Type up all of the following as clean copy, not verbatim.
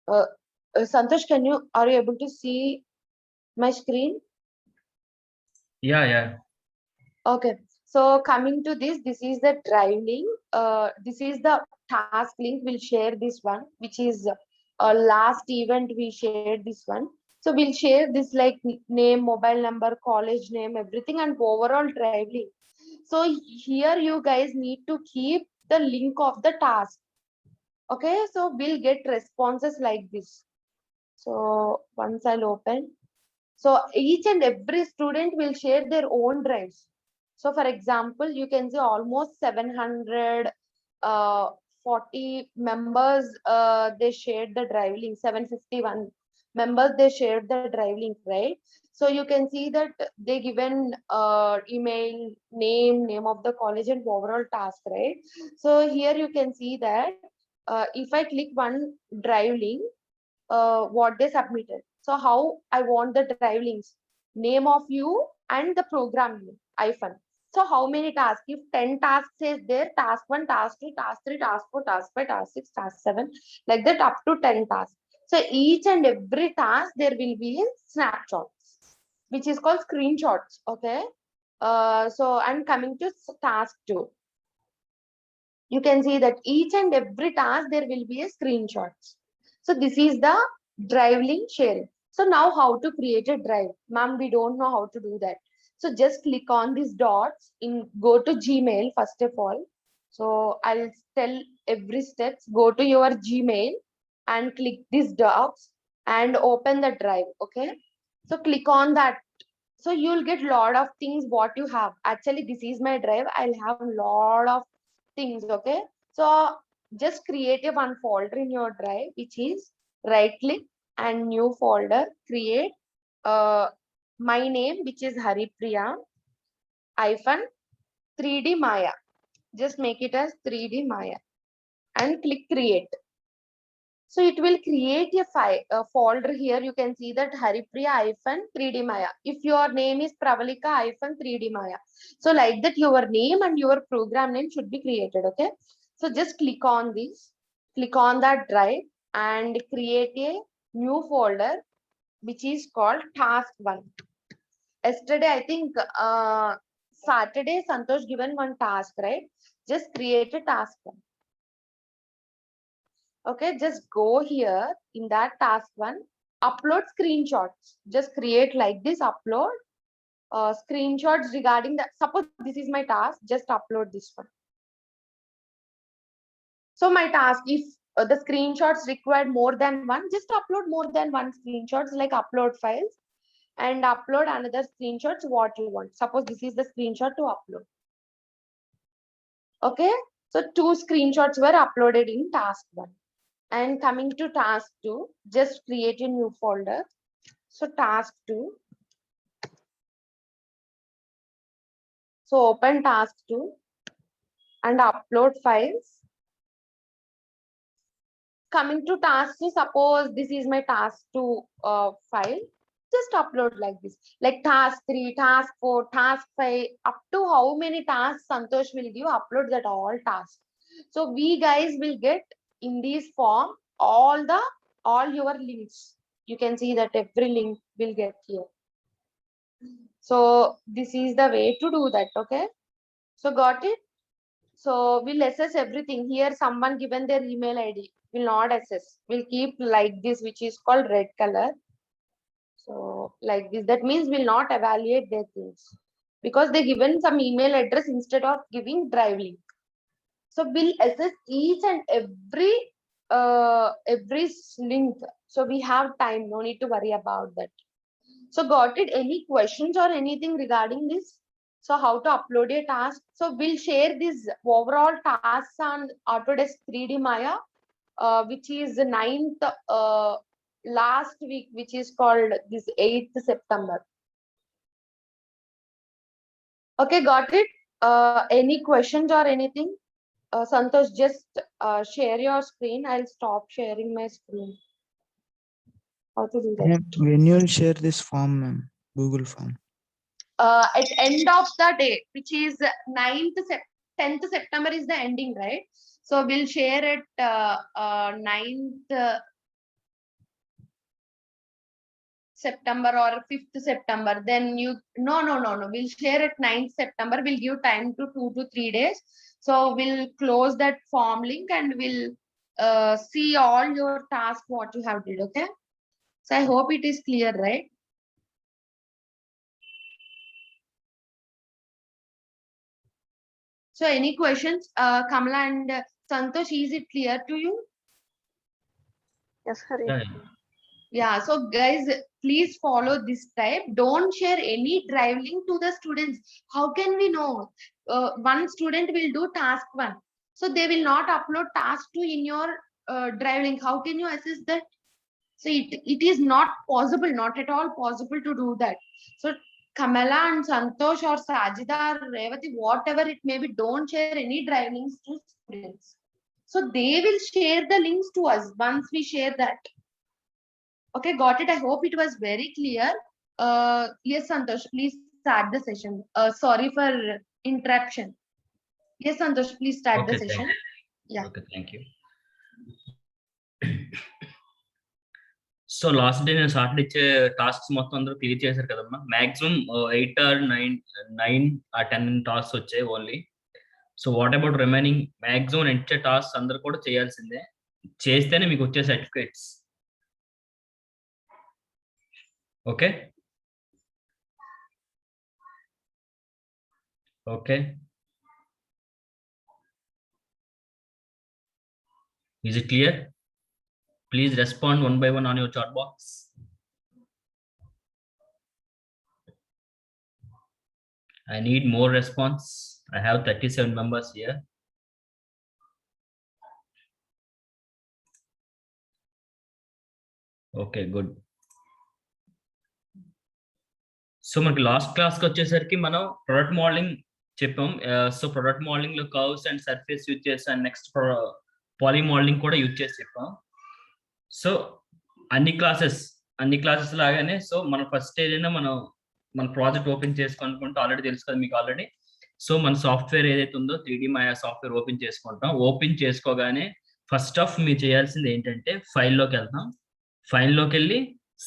Uh, Santosh, are you able to see my screen? Yeah, yeah. Okay. So coming to this is the drive link. This is the task link. We'll share this one, which is last event we shared this one. So we'll share this like name, mobile number, college name, everything, and overall drive link. So here you guys need to keep the link of the task. Okay. So we'll get responses like this. So once I'll open. So each and every student will share their own drives. So for example, you can see almost 700 40 members they shared the drive link, 751 members they shared the drive link, right? So you can see that they given email, name of the college and overall task, right? So here you can see that if I click one drive link, what they submitted. So how I want the drive links, name of you and the program name, hyphen. So how many tasks? If 10 tasks is there, task 1, task 2, task 3, task 4, task 5, task 6, task 7, like that up to 10 tasks. So each and every task there will be a snapshot, which is called screenshots. Okay. So I'm coming to task 2. You can see that each and every task there will be a screenshots. So this is the drive link sharing. So now how to create a drive? Ma'am, we don't know how to do that. So just click on these dots in go to Gmail first of all. So I'll tell every steps. Go to your Gmail and click these dots and open the drive. Okay. So click on that. So you'll get lot of things what you have. Actually, this is my drive. I'll have lot of things. Okay. So just create a one folder in your drive, which is right click and new folder, create uh, my name, which is Haripriya hyphen 3D Maya. Just make it as 3D Maya and click create. So it will create a file, a folder here. You can see that Haripriya hyphen 3D Maya. If your name is Pravalika hyphen 3D Maya. So like that, your name and your program name should be created. Okay. So just click on this, click on that drive and create a new folder, which is called task 1. Yesterday, I think Saturday, Santosh given one task, right? Just create a task 1. Okay, just go here in that task 1, upload screenshots. Just create like this, upload screenshots regarding that. Suppose this is my task, just upload this one. So my task, if the screenshots required more than one, just upload more than one screenshots, like upload files and upload another screenshots what you want. Suppose this is the screenshot to upload. Okay, so 2 screenshots were uploaded in task 1. And coming to task 2, just create a new folder. So task 2. So open task 2 and upload files. Coming to task 2, suppose this is my task 2 file. Just upload like this. Like task 3, task 4, task 5, up to how many tasks Santosh will give, upload that all tasks. So we guys will get in this form all your links. You can see that every link will get here. So this is the way to do that. Okay. So got it? So we'll assess everything. Here someone given their email ID. Will not assess. We'll keep like this, which is called red color. So like this, that means we'll not evaluate their things because they given some email address instead of giving drive link. So we'll assess each and every link. So we have time. No need to worry about that. So got it? Any questions or anything regarding this? So how to upload a task? So we'll share this overall tasks on Autodesk 3D Maya, which is the 9th last week, which is called this 8th September. Okay, got it? Any questions or anything? Santosh, just share your screen. I'll stop sharing my screen. How to do that? When you'll share this form, ma'am, Google form. At end of the day, which is 10th September is the ending, right? So we'll share it 9th September or 5th September, then you no, we'll share at 9th September. We'll give time to 2 to 3 days. So we'll close that form link and we'll see all your tasks what you have did. Okay, so I hope it is clear, right? So any questions, Kamala and Santosh, is it clear to you? Yes, Hari. Yeah, so guys, please follow this type. Don't share any drive link to the students. How can we know? One student will do task 1, so they will not upload task 2 in your drive link. How can you assess that? So it is not possible, not at all possible to do that. So Kamala and Santosh or Sajida or Revati, whatever it may be, don't share any drive links to students. So they will share the links to us once we share that. Okay, got it. I hope it was very clear. Yes, Santosh, please start the session. Sorry for interruption. Yes, Santosh, please start the session. Yeah. Okay, thank you. So last day నేను Saturday ఇచ్చే tasks మొత్తం అందరూ clear చేశారు కదమ్మా. Maximum 8 or 9 or 10 tasks వచ్చాయి only. So what about remaining maximum ఇచ్చే tasks అందరూ కూడా చేయాల్సిందే. చేస్తేనే మీకు వచ్చే certificates. Okay okay, is it clear? Please respond one by one on your chat box. I need more response. I have 37 members here. Okay, good. So మనకి last క్లాస్కి వచ్చేసరికి మనం ప్రొడక్ట్ మోడలింగ్ చెప్పాం. సో ప్రొడక్ట్ మోడలింగ్ లో curves and surface use చేస్తాం, next poly modelling కూడా use చేసి చెప్పాం. సో అన్ని క్లాసెస్ లాగానే సో మన ఫస్ట్ ఏదైనా మన ప్రాజెక్ట్ ఓపెన్ చేసుకోనుకుంటే ఆల్రెడీ తెలుసు కదా మీకు ఆల్రెడీ. సో మన సాఫ్ట్వేర్ ఏదైతే ఉందో 3D Maya సాఫ్ట్వేర్ ఓపెన్ చేసుకుంటాం. ఓపెన్ చేసుకోగానే ఫస్ట్ ఆఫ్ మీరు చేయాల్సింది ఏంటంటే ఫైల్లోకి వెళ్తాం. ఫైల్లోకి వెళ్ళి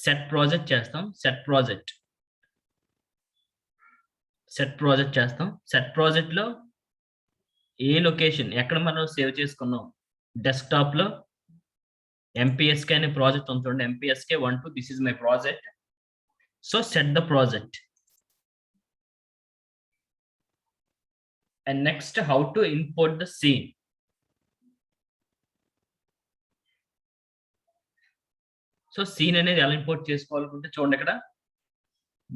సెట్ ప్రాజెక్ట్ చేస్తాం. సెట్ ప్రాజెక్ట్ చేస్తాం. సెట్ ప్రాజెక్ట్ లో ఏ లొకేషన్ ఎక్కడ మనం సేవ్ చేసుకున్నాం, డెస్క్టాప్ లో MPSK అనే ప్రాజెక్ట్ ఉంటుంది. MPSK 1-2 this is my project. So set the project and next how to import the scene. So scene అనేది ఎలా ఇంపోర్ట్ చేసుకోవాలనుకుంటే చూడండి, ఇక్కడ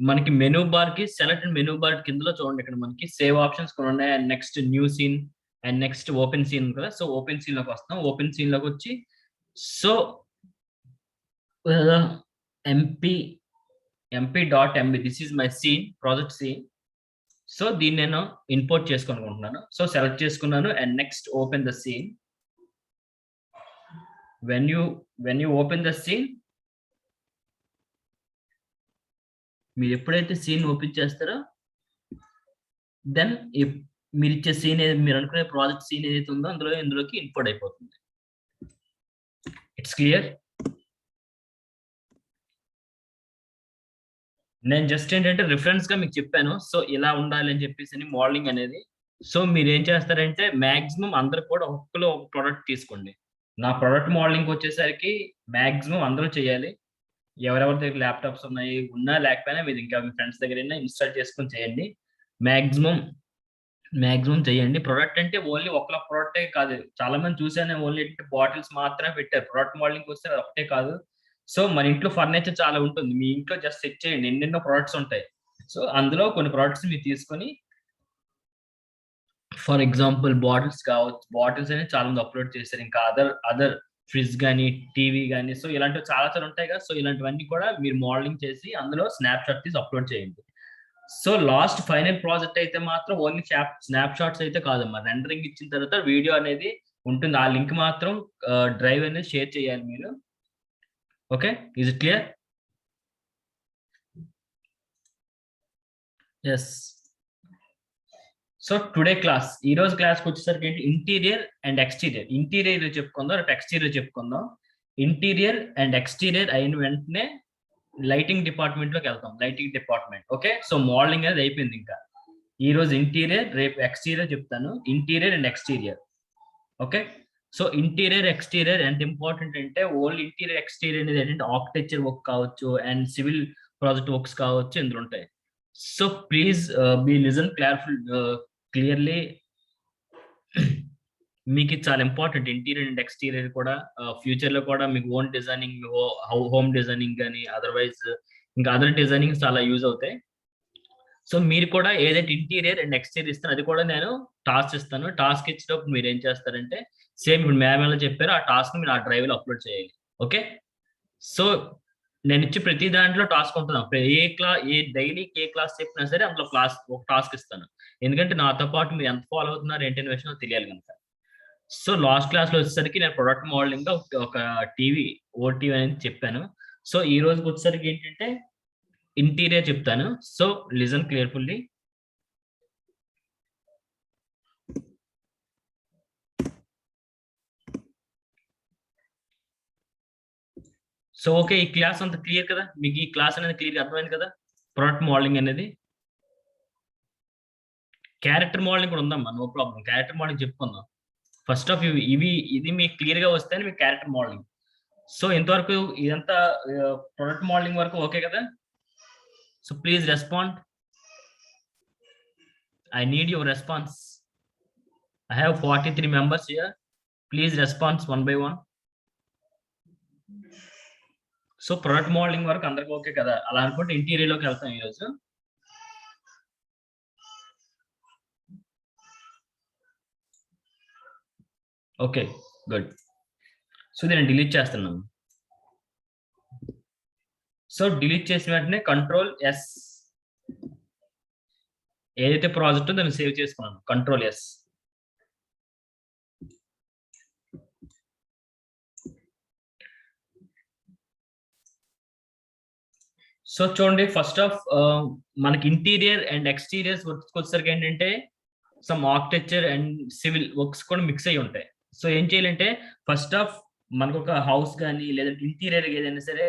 మనకి మెనూ బార్ కి సెలెక్ట్ మెనూ బార్ కిందలో చూడండి, ఇక్కడ మనకి సేవ్ ఆప్షన్స్ కూడా ఉన్నాయి. And next new scene and next open scene కదా. సో ఓపెన్ సీన్ లోకి వస్తాం. ఓపెన్ సీన్ లోకి వచ్చి so mp.mb this is my scene, project scene. So దీన్ని నేను ఇంపోర్ట్ చేసుకోనుకుంటున్నాను. సో సెలెక్ట్ చేసుకున్నాను and next open the scene. when you open the scene, మీరు ఎప్పుడైతే సీన్ ఓపెన్ చేస్తారో దెన్ మీరు ఇచ్చే సీన్ మీరు అనుకునే ప్రాజెక్ట్ సీన్ ఏదైతే ఉందో ఇందులోకి ఇంపోర్ట్ అయిపోతుంది. It's clear. నేను జస్ట్ ఏంటంటే రిఫరెన్స్ గా మీకు చెప్పాను. సో ఇలా ఉండాలి అని చెప్పేసి మోడలింగ్ అనేది. సో మీరు ఏం చేస్తారంటే మాక్సిమం అందరు కూడా ఒక్కలో ఒక ప్రోడక్ట్ తీసుకోండి. నా ప్రోడక్ట్ మోడలింగ్ వచ్చేసరికి మాక్సిమం అందరూ చేయాలి. ఎవరెవరి దగ్గర ల్యాప్టాప్స్ ఉన్నా లేకపోయినా మీరు ఇంకా మీ ఫ్రెండ్స్ దగ్గర ఇన్స్టాల్ చేసుకొని చేయండి. మాక్సిమం చేయండి. ప్రొడక్ట్ అంటే ఓన్లీ ఒక ప్రోడక్టే కాదు. చాలా మంది చూసాను ఓన్లీ బాటిల్స్ మాత్రమే పెట్టారు. ప్రొడక్ట్ మోడలింగ్ వస్తే ఒకటే కాదు. సో మన ఇంట్లో ఫర్నిచర్ చాలా ఉంటుంది. మీ ఇంట్లో జస్ట్ సెట్ చేయండి, ఎన్నెన్నో ప్రొడక్ట్స్ ఉంటాయి. సో అందులో కొన్ని ప్రొడక్ట్స్ మీరు తీసుకొని, ఫర్ ఎగ్జాంపుల్ బాటిల్స్ కావచ్చు. బాటిల్స్ అనేది చాలా మంది అప్లోడ్ చేశారు. ఇంకా అదర్ ఫ్రిడ్జ్ కానీ టీవీ కానీ సో ఇలాంటివి చాలా ఉంటాయి కదా. సో ఇలాంటివన్నీ కూడా మీరు మోడలింగ్ చేసి అందులో స్నాప్ షాట్ తీసి అప్లోడ్ చేయండి. సో లాస్ట్ ఫైనల్ ప్రాజెక్ట్ అయితే మాత్రం ఓన్లీ స్నాప్ షాట్స్ అయితే కాదమ్మా, రెండరింగ్ ఇచ్చిన తర్వాత వీడియో అనేది ఉంటుంది. ఆ లింక్ మాత్రం డ్రైవ్ అనేది షేర్ చేయాలి మీరు. Okay, is it clear? Yes. So today class, ఈ రోజు క్లాస్కి వచ్చేసరికి ఏంటి, ఇంటీరియర్ అండ్ ఎక్స్టీరియర్. ఇంటీరియర్ చెప్పుకుందాం, రేపు ఎక్స్టీరియర్ చెప్పుకుందాం. ఇంటీరియర్ అండ్ ఎక్స్టీరియర్ అయిన వెంటనే లైటింగ్ డిపార్ట్మెంట్ లోకి వెళ్తాం. Lighting department. Okay, so modelling అనేది అయిపోయింది. ఇంకా ఈ రోజు ఇంటీరియర్, రేపు ఎక్స్టీరియర్ చెప్తాను. Interior and exterior. Okay, so interior exterior ఎంత ఇంపార్టెంట్ అంటే ఓన్లీ ఇంటీరియర్ ఎక్స్టీరియర్ అనేది ఏంటంటే ఆర్కిటెక్చర్ వర్క్ కావచ్చు అండ్ సివిల్ ప్రాజెక్ట్ వర్క్స్ కావచ్చు ఇందులో ఉంటాయి. So please be listen clearly. మీకు ఇది చాలా ఇంపార్టెంట్. ఇంటీరియర్ అండ్ ఎక్స్టీరియర్ కూడా ఫ్యూచర్ లో కూడా మీకు ఓన్ డిజైనింగ్, హోమ్ డిజైనింగ్ కానీ అదర్వైజ్ ఇంకా అదర్ డిజైనింగ్ చాలా యూజ్ అవుతాయి. సో మీరు కూడా ఏదైతే ఇంటీరియర్ అండ్ ఎక్స్టీరియర్ ఇస్తాను అది కూడా నేను టాస్క్ ఇస్తాను. టాస్క్ ఇచ్చినప్పుడు మీరు ఏం చేస్తారంటే సేమ్ ఇప్పుడు మ్యామ్ ఎలా చెప్పారో ఆ టాస్క్ మీరు ఆ డ్రైవ్ లో అప్లోడ్ చేయాలి. ఓకే, సో నేను ఇచ్చి ప్రతి దాంట్లో టాస్క్ ఉంటుంది. ఏ డైలీకి ఏ క్లాస్ చెప్పినా సరే అందులో ఒక టాస్క్ ఇస్తాను. ఎందుకంటే నాతో పాటు మీరు ఎంత ఫాలో అవుతున్నారు ఏంటనే విషయం తెలియాలి కనుక. సో లాస్ట్ క్లాస్ లో వచ్చేసరికి నేను ప్రొడక్ట్ మోడలింగ్ ఒక టీవీ ఓటీవీ అనేది చెప్పాను. సో ఈ రోజుకి వచ్చేసరికి ఏంటంటే ఇంటీరియర్ చెప్తాను. So listen carefully. So okay, ఈ క్లాస్ అంత క్లియర్ కదా మీకు? ఈ క్లాస్ అనేది క్లియర్ అర్థమైంది కదా? ప్రొడక్ట్ మోడలింగ్ అనేది. క్యారెక్టర్ మోడలింగ్ కూడా ఉందమ్మా, నో ప్రాబ్లం. క్యారెక్టర్ మోడలింగ్ చెప్పుకుందాం. ఫస్ట్ ఆఫ్ ఇది మీకు క్లియర్ గా వస్తేనే మీకు క్యారెక్టర్ మోడలింగ్. సో ఇంతవరకు ఇదంతా ప్రొడక్ట్ మోడలింగ్ వరకు ఓకే కదా? So please respond. I need your response. I have 43 members here. Please respond one by one. So product modelling వరకు అందరికి ఓకే కదా? అలా అనుకుంటే ఇంటీరియర్ లోకి వెళ్తాం ఈరోజు. Okay, good. సో నేను డిలీట్ చేస్తున్నాను. సో డిలీట్ చేసిన వెంటనే Ctrl+S. ఏదైతే ప్రాజెక్ట్ దాన్ని సేవ్ చేసుకున్నాను. Ctrl+S. సో చూడండి, ఫస్ట్ ఆఫ్ మనకి ఇంటీరియర్ అండ్ ఎక్స్టీరియర్స్ వచ్చేసరికి ఏంటంటే some architecture and civil works కూడా మిక్స్ అయ్యి ఉంటాయి. సో ఏం చేయాలంటే ఫస్ట్ ఆఫ్ మనకు ఒక హౌస్ కానీ లేదంటే ఇంటీరియర్ ఏదైనా సరే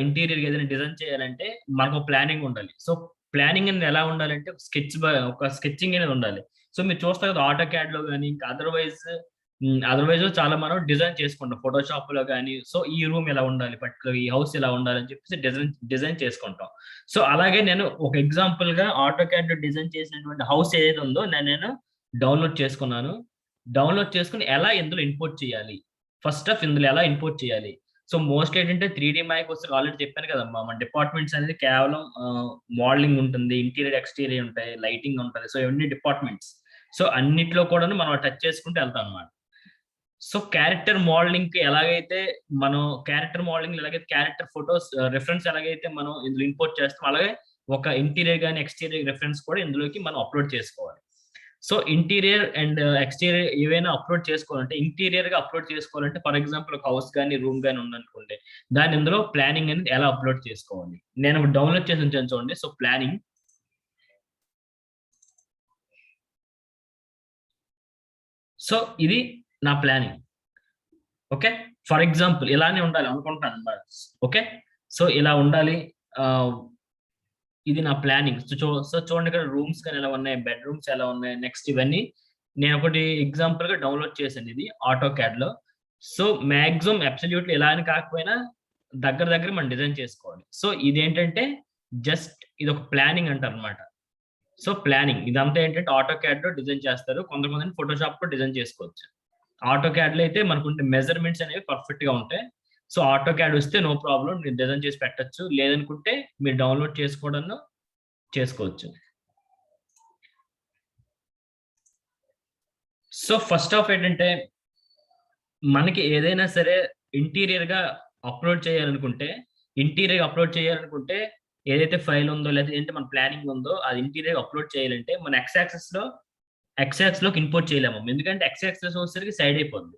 ఇంటీరియర్ ఏదైనా డిజైన్ చేయాలంటే మనకు ప్లానింగ్ ఉండాలి. సో ప్లానింగ్ అనేది ఎలా ఉండాలంటే ఒక స్కెచింగ్ అనేది ఉండాలి. సో మీరు చూస్తారు కదా ఆటో క్యాడ్ లో కానీ ఇంకా అదర్వైజ్ చాలా మనం డిజైన్ చేసుకుంటాం ఫోటోషాప్ లో కానీ. సో ఈ రూమ్ ఎలా ఉండాలి, పర్టికులర్ ఈ హౌస్ ఎలా ఉండాలి అని చెప్పేసి డిజైన్ చేసుకుంటాం. సో అలాగే నేను ఒక ఎగ్జాంపుల్ గా ఆటో క్యాడ్ లో డిజైన్ చేసినటువంటి హౌస్ ఏదైతే ఉందో నేను డౌన్లోడ్ చేసుకున్నాను. డౌన్లోడ్ చేసుకుని ఎలా ఇందులో ఇంపోర్ట్ చేయాలి, ఫస్ట్ ఆఫ్ ఇందులో ఎలా ఇంపోర్ట్ చేయాలి. సో మోస్ట్ ఏంటంటే 3D మ్యాక్ వస్తే ఆల్రెడీ చెప్పాను కదమ్మా, మన డిపార్ట్మెంట్స్ అనేది కేవలం మోడలింగ్ ఉంటుంది, ఇంటీరియర్ ఎక్స్టీరియర్ ఉంటాయి, లైటింగ్ ఉంటుంది. సో ఇవన్నీ డిపార్ట్మెంట్స్. సో అన్నిట్లో కూడా మనం టచ్ చేసుకుంటూ వెళ్తాం అనమాట. సో క్యారెక్టర్ మోడలింగ్ కి ఎలాగైతే మనం క్యారెక్టర్ ఫొటోస్ రిఫరెన్స్ ఎలాగైతే మనం ఇందులో ఇంపోర్ట్ చేస్తాం, అలాగే ఒక ఇంటీరియర్ కానీ ఎక్స్టీరియర్ రిఫరెన్స్ కూడా ఇందులోకి మనం అప్లోడ్ చేసుకోవాలి. సో ఇంటీరియర్ అండ్ ఎక్స్టీరియర్ ఏవైనా అప్లోడ్ చేసుకోవాలంటే ఇంటీరియర్ గా అప్లోడ్ చేసుకోవాలంటే ఫర్ ఎగ్జాంపుల్ ఒక హౌస్ కానీ రూమ్ కానీ ఉందనుకోండి, దాని ఇందులో ప్లానింగ్ అనేది ఎలా అప్లోడ్ చేసుకోవాలి. నేను డౌన్లోడ్ చేసి ఉంచాను చూడండి. So planning. సో ఇది నా ప్లానింగ్. ఓకే, ఫర్ ఎగ్జాంపుల్ ఇలానే ఉండాలి అనుకుంటాను అన్నమాట. ఓకే, సో ఇలా ఉండాలి. ఇది నా ప్లానింగ్. సో చూడండి ఇక్కడ రూమ్స్ కానీ ఎలా ఉన్నాయి, బెడ్రూమ్స్ ఎలా ఉన్నాయి, నెక్స్ట్ ఇవన్నీ నేను ఒకటి ఎగ్జాంపుల్ గా డౌన్లోడ్ చేశాను ఇది ఆటో క్యాడ్ లో. సో మాక్సిమం అబ్సల్యూట్లీ ఎలా అని కాకపోయినా దగ్గర మనం డిజైన్ చేసుకోవాలి. సో ఇదేంటంటే జస్ట్ ఇది ఒక ప్లానింగ్ అంటారు అనమాట. సో ప్లానింగ్ ఇదంతా ఏంటంటే ఆటో క్యాడ్ లో డిజైన్ చేస్తారు. కొంతమంది ఫోటోషాప్ లో డిజైన్ చేసుకోవచ్చు. ఆటో క్యాడ్ లో అయితే మనకుంటే మెజర్మెంట్స్ అనేవి పర్ఫెక్ట్ గా ఉంటాయి. సో ఆటో క్యాడ్ వస్తే నో ప్రాబ్లం, మీరు డిజైన్ చేసి పెట్టచ్చు. లేదనుకుంటే మీరు డౌన్లోడ్ చేసుకోవచ్చు. సో ఫస్ట్ ఆఫ్ ఏంటంటే మనకి ఏదైనా సరే ఇంటీరియర్ గా అప్లోడ్ చేయాలనుకుంటే ఏదైతే ఫైల్ ఉందో లేదా ఏంటి మన ప్లానింగ్ ఉందో అది ఇంటీరియర్ అప్లోడ్ చేయాలంటే మన ఎక్స్ యాక్సెస్ లోకి ఇంపోర్ట్ చేయలేము. ఎందుకంటే ఎక్స్ యాక్సెస్ వచ్చేసరికి సైడ్ అయిపోతుంది,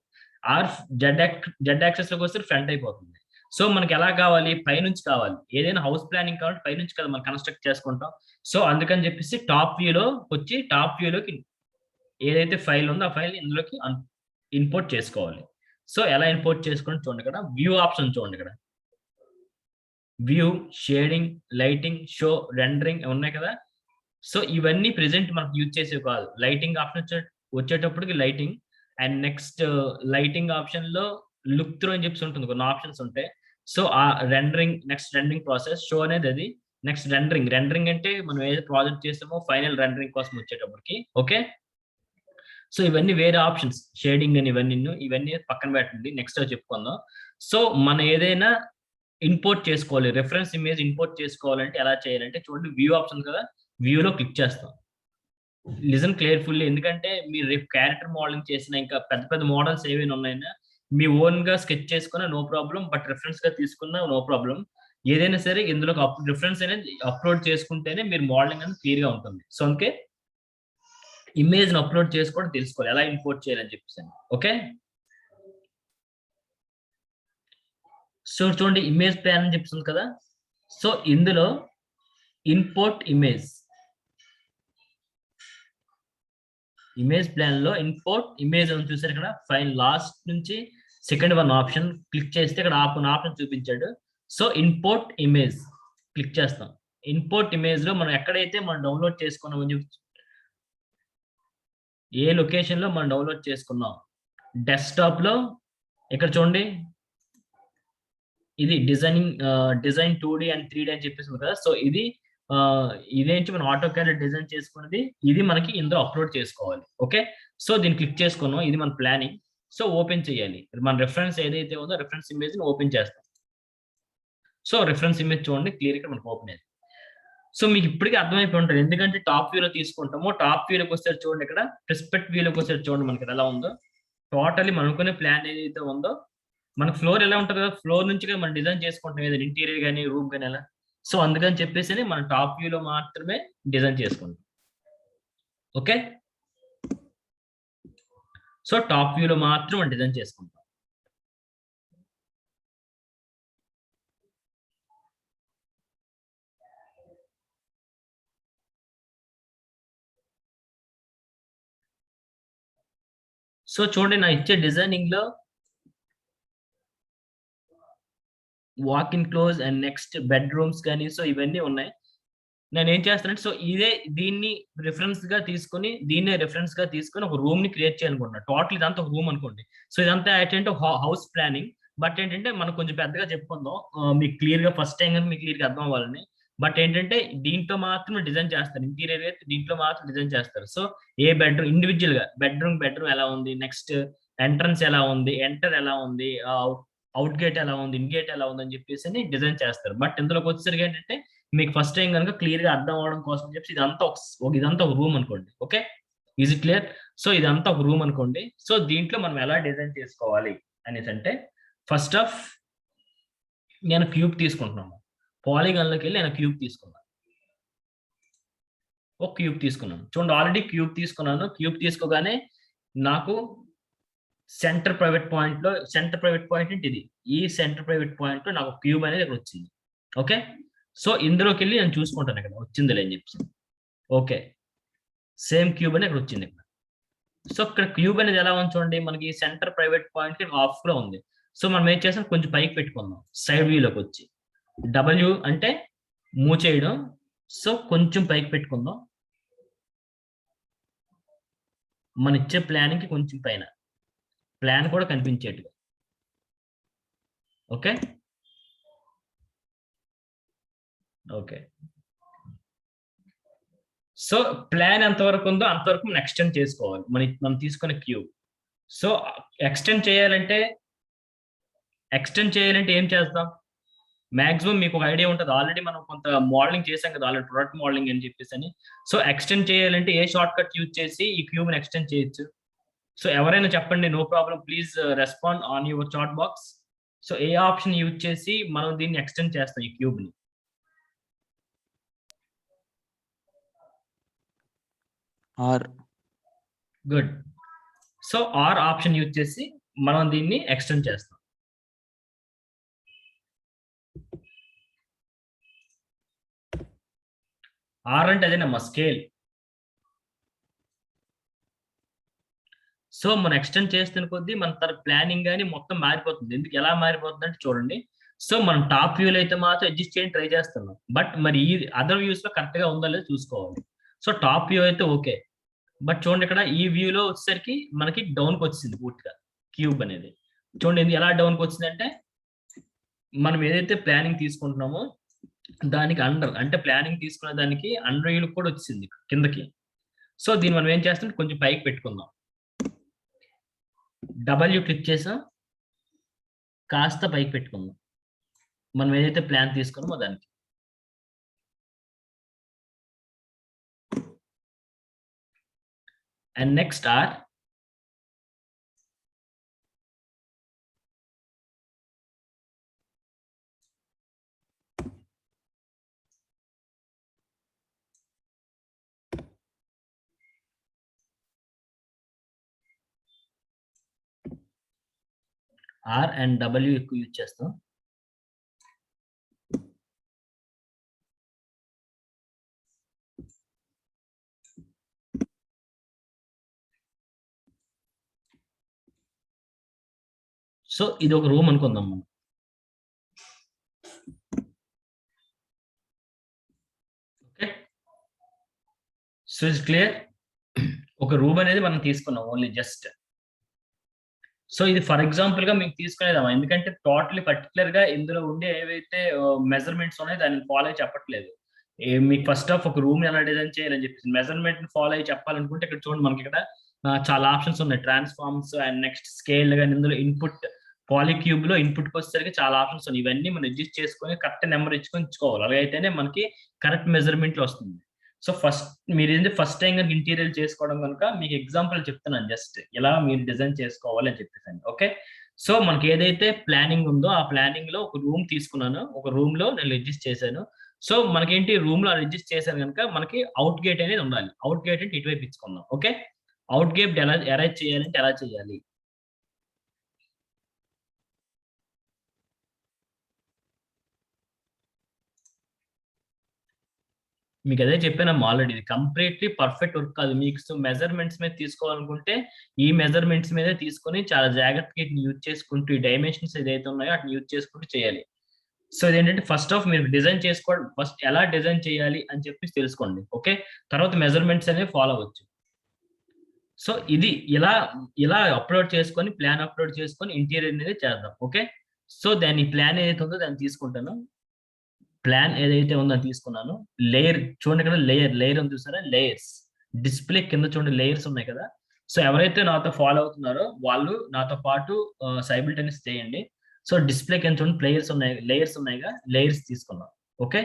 ఆర్ జెడ్ యాక్సెస్ లోకి వస్తే ఫ్రంట్ అయిపోతుంది. సో మనకి ఎలా కావాలి, పైనుంచి కావాలి. ఏదైనా హౌస్ ప్లానింగ్ కావాలంటే పైనుంచి కదా మనం కన్స్ట్రక్ట్ చేసుకుంటాం. సో అందుకని చెప్పేసి టాప్ వ్యూలోకి ఏదైతే ఫైల్ ఉందో ఆ ఫైల్ ఇందులోకి ఇంపోర్ట్ చేసుకోవాలి. సో ఎలా ఇంపోర్ట్ చేసుకోండి చూడండి, ఇక్కడ వ్యూ ఆప్షన్ చూడండి. ఇక్కడ view, shading, lighting, show, rendering ఉన్నాయి కదా. సో ఇవన్నీ ప్రెసెంట్ మనకు యూజ్ చేసే కాదు. లైటింగ్ ఆప్షన్ వచ్చేటప్పటికి lighting, and next lighting option లో లుక్ త్రూ అని చెప్పి ఉంటుంది, కొన్ని ఆప్షన్స్ ఉంటాయి. సో ఆ rendering, next rendering process, show అనేది అది. నెక్స్ట్ రెండరింగ్ అంటే మనం ఏదైతే ప్రాజెక్ట్ చేస్తామో ఫైనల్ రెండరింగ్ కోసం వచ్చేటప్పటికి. ఓకే, సో ఇవన్నీ వేరే ఆప్షన్స్, షేడింగ్ అని ఇవన్నీ పక్కన పెట్టండి, నెక్స్ట్ చెప్పుకుందాం. సో మనం ఏదైనా ఇంపోర్ట్ చేసుకోవాలి, రెఫరెన్స్ ఇమేజ్ ఇంపోర్ట్ చేసుకోవాలంటే ఎలా చేయాలంటే చూడండి, వ్యూ ఆప్షన్ కదా, వ్యూలో క్లిక్ చేస్తాం. లిజన్ కేర్ఫుల్లీ, ఎందుకంటే మీరు రేపు క్యారెక్టర్ మోడలింగ్ చేసిన ఇంకా పెద్ద పెద్ద మోడల్స్ ఏమైనా ఉన్నాయన్నా మీ ఓన్ గా స్కెచ్ చేసుకున్నా నో ప్రాబ్లం, బట్ రిఫరెన్స్ గా తీసుకున్నా నో ప్రాబ్లం. ఏదైనా సరే ఇందులో రిఫరెన్స్ అనేది అప్లోడ్ చేసుకుంటేనే మీరు మోడలింగ్ అనేది క్లియర్ గా ఉంటుంది. సో అందుకే ఇమేజ్ ని అప్లోడ్ చేసుకోవడం తెలుసుకోవాలి, ఎలా ఇంపోర్ట్ చేయాలని చెప్పేసి. ఓకే, సో చూడండి ఇమేజ్ ప్లాన్ అని చెప్తుంది కదా. సో ఇందులో ఇంపోర్ట్ ఇమేజ్ ప్లాన్ లో ఇంపోర్ట్ ఇమేజ్ అని చూసారు ఇక్కడ, ఫైల్ లాస్ట్ నుంచి సెకండ్ వన్ ఆప్షన్ క్లిక్ చేస్తే ఇక్కడ ఆప్షన్ చూపించాడు. సో ఇంపోర్ట్ ఇమేజ్ క్లిక్ చేస్తాం. ఇంపోర్ట్ ఇమేజ్ లో మనం ఎక్కడైతే మనం డౌన్లోడ్ చేసుకున్నామని చెప్పి, ఏ లొకేషన్ లో మనం డౌన్లోడ్ చేసుకున్నాం, డెస్క్టాప్ లో ఇక్కడ చూడండి, ఇది డిజైన్ 2D అండ్ 3D అని చెప్పేసి కదా. సో ఇదేంటి మనం ఆటో క్యాడ్ డిజైన్ చేసుకున్నది, ఇది మనకి ఇందులో అప్లోడ్ చేసుకోవాలి. ఓకే, సో దీన్ని క్లిక్ చేసుకున్నాం, ఇది మన ప్లానింగ్. సో ఓపెన్ చేయాలి, మన రెఫరెన్స్ ఏదైతే ఉందో రెఫరెన్స్ ఇమేజ్ ని ఓపెన్ చేస్తాం. సో రెఫరెన్స్ ఇమేజ్ చూడండి క్లియర్ గా మనకు ఓపెన్ అయింది. సో మీకు ఇప్పటికీ అర్థమైపోయి ఉంటుంది, ఎందుకంటే టాప్ వ్యూలో తీసుకుంటాము. టాప్ వ్యూలోకి వస్తే చూడండి, ఇక్కడ ప్రిస్పెక్ట్ వ్యూలోకి వస్తే చూడండి మనకి ఎలా ఉందో. టోటలీ మనం అనుకునే ప్లాన్ ఏదైతే ఉందో, మనకు ఫ్లోర్ ఎలా ఉంటుంది కదా, ఫ్లోర్ నుంచి మనం డిజైన్ చేసుకుంటాం ఏదైనా ఇంటీరియర్ కానీ రూమ్ కానీ ఎలా. సో అందుకని చెప్పేసి మనం టాప్ వ్యూలో మాత్రమే డిజైన్ చేసుకుంటాం. ఓకే, సో టాప్ వ్యూలో మాత్రం మనం డిజైన్ చేసుకుంటాం. సో చూడండి, నా ఇచ్చే డిజైనింగ్ లో walk in close and next bedrooms కానీ, సో ఇవన్నీ ఉన్నాయి. నేను ఏం చేస్తానంటే, సో దీన్ని రిఫరెన్స్ గా తీసుకొని ఒక రూమ్ ని క్రియేట్ చేయాలనుకుంటున్నాను. టోటల్ ఇదంతా ఒక రూమ్ అనుకోండి. సో ఇదంతా ఏంటంటే హౌస్ ప్లానింగ్, బట్ ఏంటంటే మనం కొంచెం పెద్దగా చెప్పుకుందాం, మీకు క్లియర్ గా ఫస్ట్ టైం మీకు క్లియర్ గా అర్థం అవ్వాలని. బట్ ఏంటంటే దీంట్లో మాత్రం డిజైన్ చేస్తారు, ఇంటీరియర్ అయితే దీంట్లో మాత్రం డిజైన్ చేస్తారు. సో ఏ బెడ్రూమ్ ఇండివిజువల్ గా బెడ్రూమ్ ఎలా ఉంది, నెక్స్ట్ ఎంట్రన్స్ ఎలా ఉంది, ఎంటర్ ఎలా ఉంది, అవుట్ గేట్ ఎలా ఉంది, ఇన్ గేట్ ఎలా ఉంది అని చెప్పేసి డిజైన్ చేస్తారు. బట్ ఇందులోకి వచ్చేసరికి ఏంటంటే మీకు ఫస్ట్ టైం కనుక క్లియర్ గా అర్థం అవడం కోసం చెప్పి ఇదంతా ఒక రూమ్ అనుకోండి. Okay, is it clear? So ఇదంతా ఒక రూమ్ అనుకోండి. సో దీంట్లో మనం ఎలా డిజైన్ చేసుకోవాలి అనేసి అంటే, ఫస్ట్ ఆఫ్ నేను క్యూబ్ తీసుకుంటున్నాను. పాలిగాన్ లోకి వెళ్ళి నేను క్యూబ్ తీసుకున్నాను. ఒక క్యూబ్ తీసుకున్నాను చూడండి, ఆల్రెడీ క్యూబ్ తీసుకున్నాను. క్యూబ్ తీసుకోగానే నాకు సెంటర్ ప్రైవేట్ పాయింట్ ఏంటి ఇది, ఈ సెంటర్ ప్రైవేట్ పాయింట్ లో నాకు క్యూబ్ అనేది ఇక్కడ వచ్చింది. ఓకే, సో ఇందులోకి వెళ్ళి నేను చూసుకుంటాను ఇక్కడ వచ్చింది అని చెప్పి. ఓకే, సేమ్ క్యూబ్ అనేది ఇక్కడ వచ్చింది ఇక్కడ. సో ఇక్కడ క్యూబ్ అనేది ఎలా ఉంది చూడండి, మనకి సెంటర్ ప్రైవేట్ పాయింట్ కి ఆఫ్ లో ఉంది. సో మనం ఏం చేస్తాం, కొంచెం పైకి పెట్టుకుందాం, సైడ్ వ్యూలోకి వచ్చి డబ్ల్యూ అంటే మూవ్ చేయడం. సో కొంచెం పైకి పెట్టుకుందాం, మన ఇచ్చే ప్లాన్ కి కొంచెం పైన ప్లాన్ కూడా కనిపించేట్టుగా. ఓకే ఓకే, సో ప్లాన్ ఎంతవరకు ఉందో అంతవరకు మనం ఎక్స్టెండ్ చేసుకోవాలి, మనం తీసుకునే క్యూబ్. సో ఎక్స్టెండ్ చేయాలంటే ఏం చేస్తాం, మాక్సిమం మీకు ఒక ఐడియా ఉంటుంది, ఆల్రెడీ మనం కొంత మోడలింగ్ చేసాం కదా ఆల్రెడీ, ప్రొడక్ట్ మోడలింగ్ అని చెప్పేసి అని. సో ఎక్స్టెండ్ చేయాలంటే ఏ షార్ట్ కట్ యూజ్ చేసి ఈ క్యూబ్ని ఎక్స్టెండ్ చేయొచ్చు. సో ఎవరైనా చెప్పండి, no problem, please respond on your chat box. So ఏ ఆప్షన్ యూజ్ చేసి మనం దీన్ని ఎక్స్టెండ్ చేస్తాం ఈ క్యూబ్ని? R. Good, so R option use చేసి మనం దీన్ని ఎక్స్టెండ్ చేస్తాం. ఆర్ అంటే అదేనమ్మా స్కేల్. సో మనం ఎక్స్టెండ్ చేస్తున్న కొద్దీ మన ప్లానింగ్ కానీ మొత్తం మారిపోతుంది. ఎందుకు ఎలా మారిపోతుంది అంటే చూడండి, సో మనం టాప్ వ్యూలో అయితే మాత్రం అడ్జస్ట్ చేయని ట్రై చేస్తున్నాం, బట్ మరి ఈ అదర్ వ్యూస్ లో కరెక్ట్ గా ఉందో లేదో చూసుకోవాలి. సో టాప్ వ్యూ అయితే ఓకే, బట్ చూడండి ఇక్కడ ఈ వ్యూలో వచ్చేసరికి మనకి డౌన్ కి వచ్చింది పూర్తిగా క్యూబ్ అనేది. చూడండి ఎలా డౌన్ కి వచ్చిందంటే మనం ఏదైతే ప్లానింగ్ తీసుకుంటున్నామో దానికి అండర్, అంటే ప్లానింగ్ తీసుకునే దానికి అండర్ వ్యూ కూడా వచ్చింది కిందకి. సో దీన్ని మనం ఏం చేస్తాం, కొంచెం పైకి పెట్టుకుందాం. డబ్ల్యూ క్లిక్ చేసాం, కాస్త పైకి పెట్టుకుందాం మనం ఏదైతే ప్లాన్ తీసుకున్నామో దానికి. And next R, R and W ఎక్కువ యూజ్ చేస్తాం. సో ఇది ఒక రూమ్ అనుకుందాం మనం. Okay, so it's clear. ఒక రూమ్ అనేది మనం తీసుకున్నాం ఓన్లీ జస్ట్. సో ఇది ఫర్ ఎగ్జాంపుల్ గా మీకు తీసుకునేదామా, ఎందుకంటే టోటలీ పర్టికులర్ గా ఇందులో ఉండే ఏవైతే మెజర్మెంట్స్ ఉన్నాయో దాన్ని ఫాలో అయ్యి చెప్పట్లేదు. మీకు ఫస్ట్ ఆఫ్ ఒక రూమ్ ఎలా డిజైన్ చేయాలని చెప్పేసి మెజర్మెంట్ ఫాలో అయ్యి చెప్పాలనుకుంటే ఇక్కడ చూడండి మనకి ఇక్కడ చాలా ఆప్షన్స్ ఉన్నాయి. ట్రాన్స్ఫార్మ్స్ అండ్ నెక్స్ట్ స్కేల్ కానీ ఇందులో ఇన్పుట్ పాలిక్యూబ్ లో ఇన్పుట్ వచ్చేసరికి చాలా ఆప్షన్స్ ఉన్నాయి. ఇవన్నీ మనం అడ్జస్ట్ చేసుకొని కరెక్ట్ నెంబర్ ఇచ్చుకొని ఇచ్చుకోవాలి, అలాగైతేనే మనకి కరెక్ట్ మెజర్మెంట్ లో వస్తుంది. సో ఫస్ట్ మీరు ఏంటి ఫస్ట్ టైం కనుక ఇంటీరియర్ చేసుకోవడం కనుక మీకు ఎగ్జాంపుల్ చెప్తున్నాను, జస్ట్ ఎలా మీరు డిజైన్ చేసుకోవాలి అని చెప్పేసి. ఓకే, సో మనకి ఏదైతే ప్లానింగ్ ఉందో ఆ ప్లానింగ్ లో ఒక రూమ్ తీసుకున్నాను, ఒక రూమ్ లో నేను అడ్జస్ట్ చేశాను. సో మనకేంటి రూమ్ లో అడ్జస్ట్ చేశాను కనుక మనకి అవుట్ గేట్ అనేది ఉండాలి. అవుట్ గేట్ అంటే ఇటువైపు ఇచ్చుకుందాం. ఓకే, అవుట్ గేట్ ఎలా అరేంజ్ చేయాలంటే ఎలా చేయాలి, మీకు అదే చెప్పాను ఆల్రెడీ. ఇది కంప్లీట్లీ పర్ఫెక్ట్ వర్క్ కాదు. మీకు మెజర్మెంట్స్ మీద తీసుకోవాలనుకుంటే ఈ మెజర్మెంట్స్ మీదే తీసుకొని చాలా జాగ్రత్తగా యూజ్ చేసుకుంటూ ఈ డైమెన్షన్స్ ఏదైతే ఉన్నాయో వాటిని యూజ్ చేసుకుంటూ చేయాలి. సో ఇదేంటంటే ఫస్ట్ ఆఫ్ మీరు డిజైన్ చేసుకోవడం, ఫస్ట్ ఎలా డిజైన్ చేయాలి అని చెప్పి తెలుసుకోండి. ఓకే, తర్వాత మెజర్మెంట్స్ అనేవి ఫాలో అవ్వచ్చు. సో ఇది ఇలా ఇలా అప్లోడ్ చేసుకొని ప్లాన్ అప్లోడ్ చేసుకొని ఇంటీరియర్ అనేది చేద్దాం. ఓకే, సో దాని ప్లాన్ ఏదైతే ఉందో దాన్ని తీసుకుంటాను. ప్లాన్ ఏదైతే ఉందో అది తీసుకున్నాను. లేయర్ చూడండి ఇక్కడ లేయర్ ఉంది చూసారా, లేయర్స్ డిస్ప్లే కింద చూడండి లేయర్స్ ఉన్నాయి కదా. సో ఎవరైతే నాతో ఫాలో అవుతున్నారో వాళ్ళు నాతో పాటు సైబిల్టేనియస్ చేయండి. సో డిస్ప్లే కింద చూడండి లేయర్స్ ఉన్నాయిగా, లేయర్స్ తీసుకున్నాం. Okay,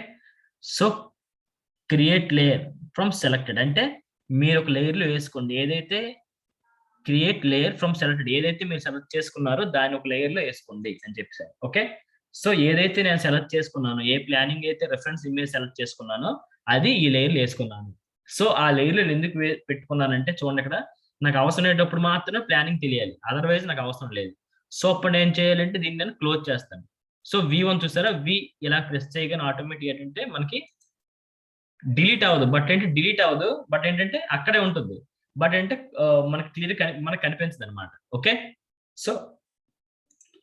so create layer from selected అంటే మీరు ఒక లేయర్ లో వేసుకోండి. ఏదైతే క్రియేట్ లేయర్ ఫ్రమ్ సెలెక్టెడ్ ఏదైతే మీరు సెలెక్ట్ చేసుకున్నారో దాన్ని ఒక లేయర్ లో వేసుకోండి అని చెప్పేసి. ఓకే, సో ఏదైతే నేను సెలెక్ట్ చేసుకున్నానో, ఏ ప్లానింగ్ అయితే రెఫరెన్స్ ఇమేజ్ సెలెక్ట్ చేసుకున్నానో అది ఈ లేయర్లో వేసుకున్నాను. సో ఆ లేయర్లో ఎందుకు పెట్టుకున్నానంటే చూడండి ఇక్కడ నాకు అవసరమైనప్పుడు మాత్రమే ప్లానింగ్ తెలియాలి, అదర్వైజ్ నాకు అవసరం లేదు. సో అప్పుడు నేను చేయాలంటే దీన్ని నేను క్లోజ్ చేస్తాను. సో V1 చూసారా, ఇలా ప్రెస్ చేయగానే ఆటోమేటిక్ ఏంటంటే మనకి డిలీట్ అవ్వదు, బట్ ఏంటంటే అక్కడే ఉంటుంది. బట్ అంటే మనకి క్లియర్ మనకు కనిపించదు అనమాట. ఓకే, సో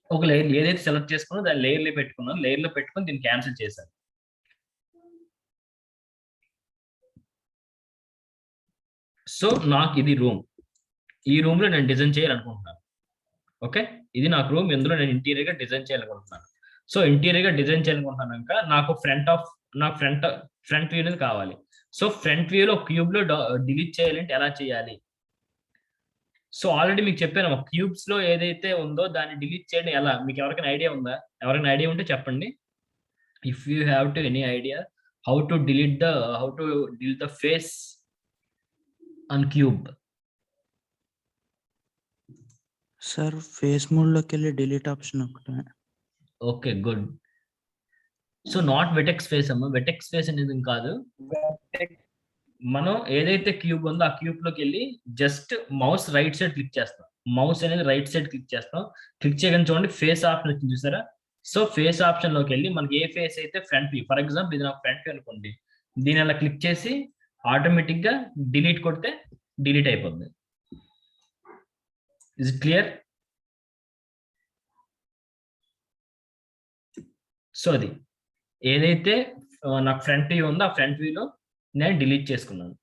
ఒక లేయర్ ఏదైతే సెలెక్ట్ చేసుకున్నా దాన్ని లేయర్లో పెట్టుకున్నాను. లేయర్లో పెట్టుకుని దీన్ని క్యాన్సిల్ చేశాను. సో నాకు ఇది రూమ్, ఈ రూమ్ లో నేను డిజైన్ చేయాలనుకుంటున్నాను. ఓకే, ఇది నాకు రూమ్, ఇందులో నేను ఇంటీరియర్ గా డిజైన్ చేయాలనుకుంటున్నాను. సో ఇంటీరియర్ గా డిజైన్ చేయాలనుకుంటున్నాను కనుక నాకు ఫ్రంట్ వ్యూ అనేది కావాలి. సో ఫ్రంట్ వ్యూలో క్యూబ్ లో డిలీట్ చేయాలంటే ఎలా చేయాలి? సో ఆల్రెడీ మీకు చెప్పాను, క్యూబ్స్ లో ఏదైతే ఉందో దాన్ని డిలీట్ చేయడం ఎలా, మీకు ఎవరికైనా ఐడియా ఉందా? ఎవరికైనా ఐడియా ఉంటే చెప్పండి. If you have to any idea how to delete the face on cube. Sir face mode లోకి వెళ్ళి డిలీట్ ఆప్షన్ ఒకటే. Okay, good. So not vertex face అమ్మ, వెటెక్స్ ఫేస్ అనేది కాదు. మనం ఏదైతే క్యూబ్ ఉందో ఆ క్యూబ్ లోకి వెళ్ళి just mouse right side click చేస్తాం. మౌస్ అనేది రైట్ సైడ్ క్లిక్ చేస్తాం. క్లిక్ చేయగానే చూడండి ఫేస్ ఆప్షన్ వచ్చింది చూసారా. సో ఫేస్ ఆప్షన్ లోకి వెళ్ళి మనకి ఏ ఫేస్ అయితే ఫ్రంట్ వ్యూ, ఫర్ ఎగ్జాంపుల్ ఇది నాకు ఫ్రంట్ వ్యూ అనుకోండి, దీని అలా క్లిక్ చేసి ఆటోమేటిక్ గా డిలీట్ కొడితే డిలీట్ అయిపోతుంది. Is it clear? సో అది ఏదైతే నాకు ఫ్రంట్ వ్యూ ఉందో ఆ ఫ్రంట్ వ్యూలో నేను డిలీట్ చేసుకున్నాను.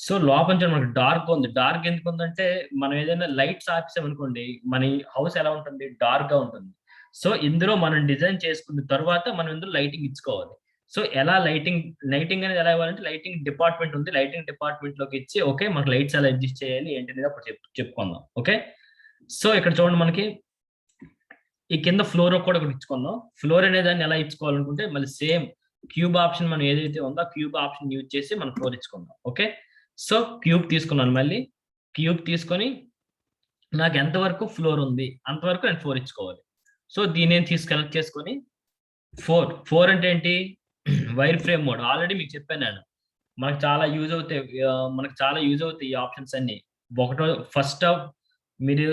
సో లోపల నుంచి మనకు డార్క్ ఉంది. డార్క్ ఎందుకు ఉందంటే మనం ఏదైనా లైట్స్ ఆపేసామనుకోండి మన హౌస్ ఎలా ఉంటుంది, డార్క్ గా ఉంటుంది. సో ఇందులో మనం డిజైన్ చేసుకున్న తర్వాత మనం ఇందులో లైటింగ్ ఇచ్చుకోవాలి. సో ఎలా లైటింగ్ అనేది ఎలా ఇవ్వాలంటే లైటింగ్ డిపార్ట్మెంట్ ఉంది. లైటింగ్ డిపార్ట్మెంట్ లోకి ఇచ్చి ఓకే మనకు లైట్స్ ఎలా అడ్జస్ట్ చేయాలి ఏంటి అనేది అప్పుడు చెప్పుకుందాం. ఓకే, సో ఇక్కడ చూడండి మనకి ఈ కింద ఫ్లోర్ కూడా ఒకటి ఇచ్చుకుందాం. ఫ్లోర్ అనే దాన్ని ఎలా ఇచ్చుకోవాలనుకుంటే మళ్ళీ సేమ్ క్యూబ్ ఆప్షన్ మనం ఏదైతే ఉందో క్యూబ్ ఆప్షన్ యూజ్ చేసి మనం ఫ్లోర్ ఇచ్చుకుందాం. ఓకే, సో క్యూబ్ తీసుకున్నాను. మళ్ళీ క్యూబ్ తీసుకొని నాకు ఎంతవరకు ఫ్లోర్ ఉంది అంతవరకు నేను 4 ఇచ్చుకోవాలి. సో దీని కనెక్ట్ చేసుకొని 4 అంటే ఏంటి, వైర్ ఫ్రేమ్ మోడ్. ఆల్రెడీ మీకు చెప్పాను నేను, మనకు చాలా యూజ్ అవుతాయి ఈ ఆప్షన్స్ అన్ని. ఫస్ట్ మీరు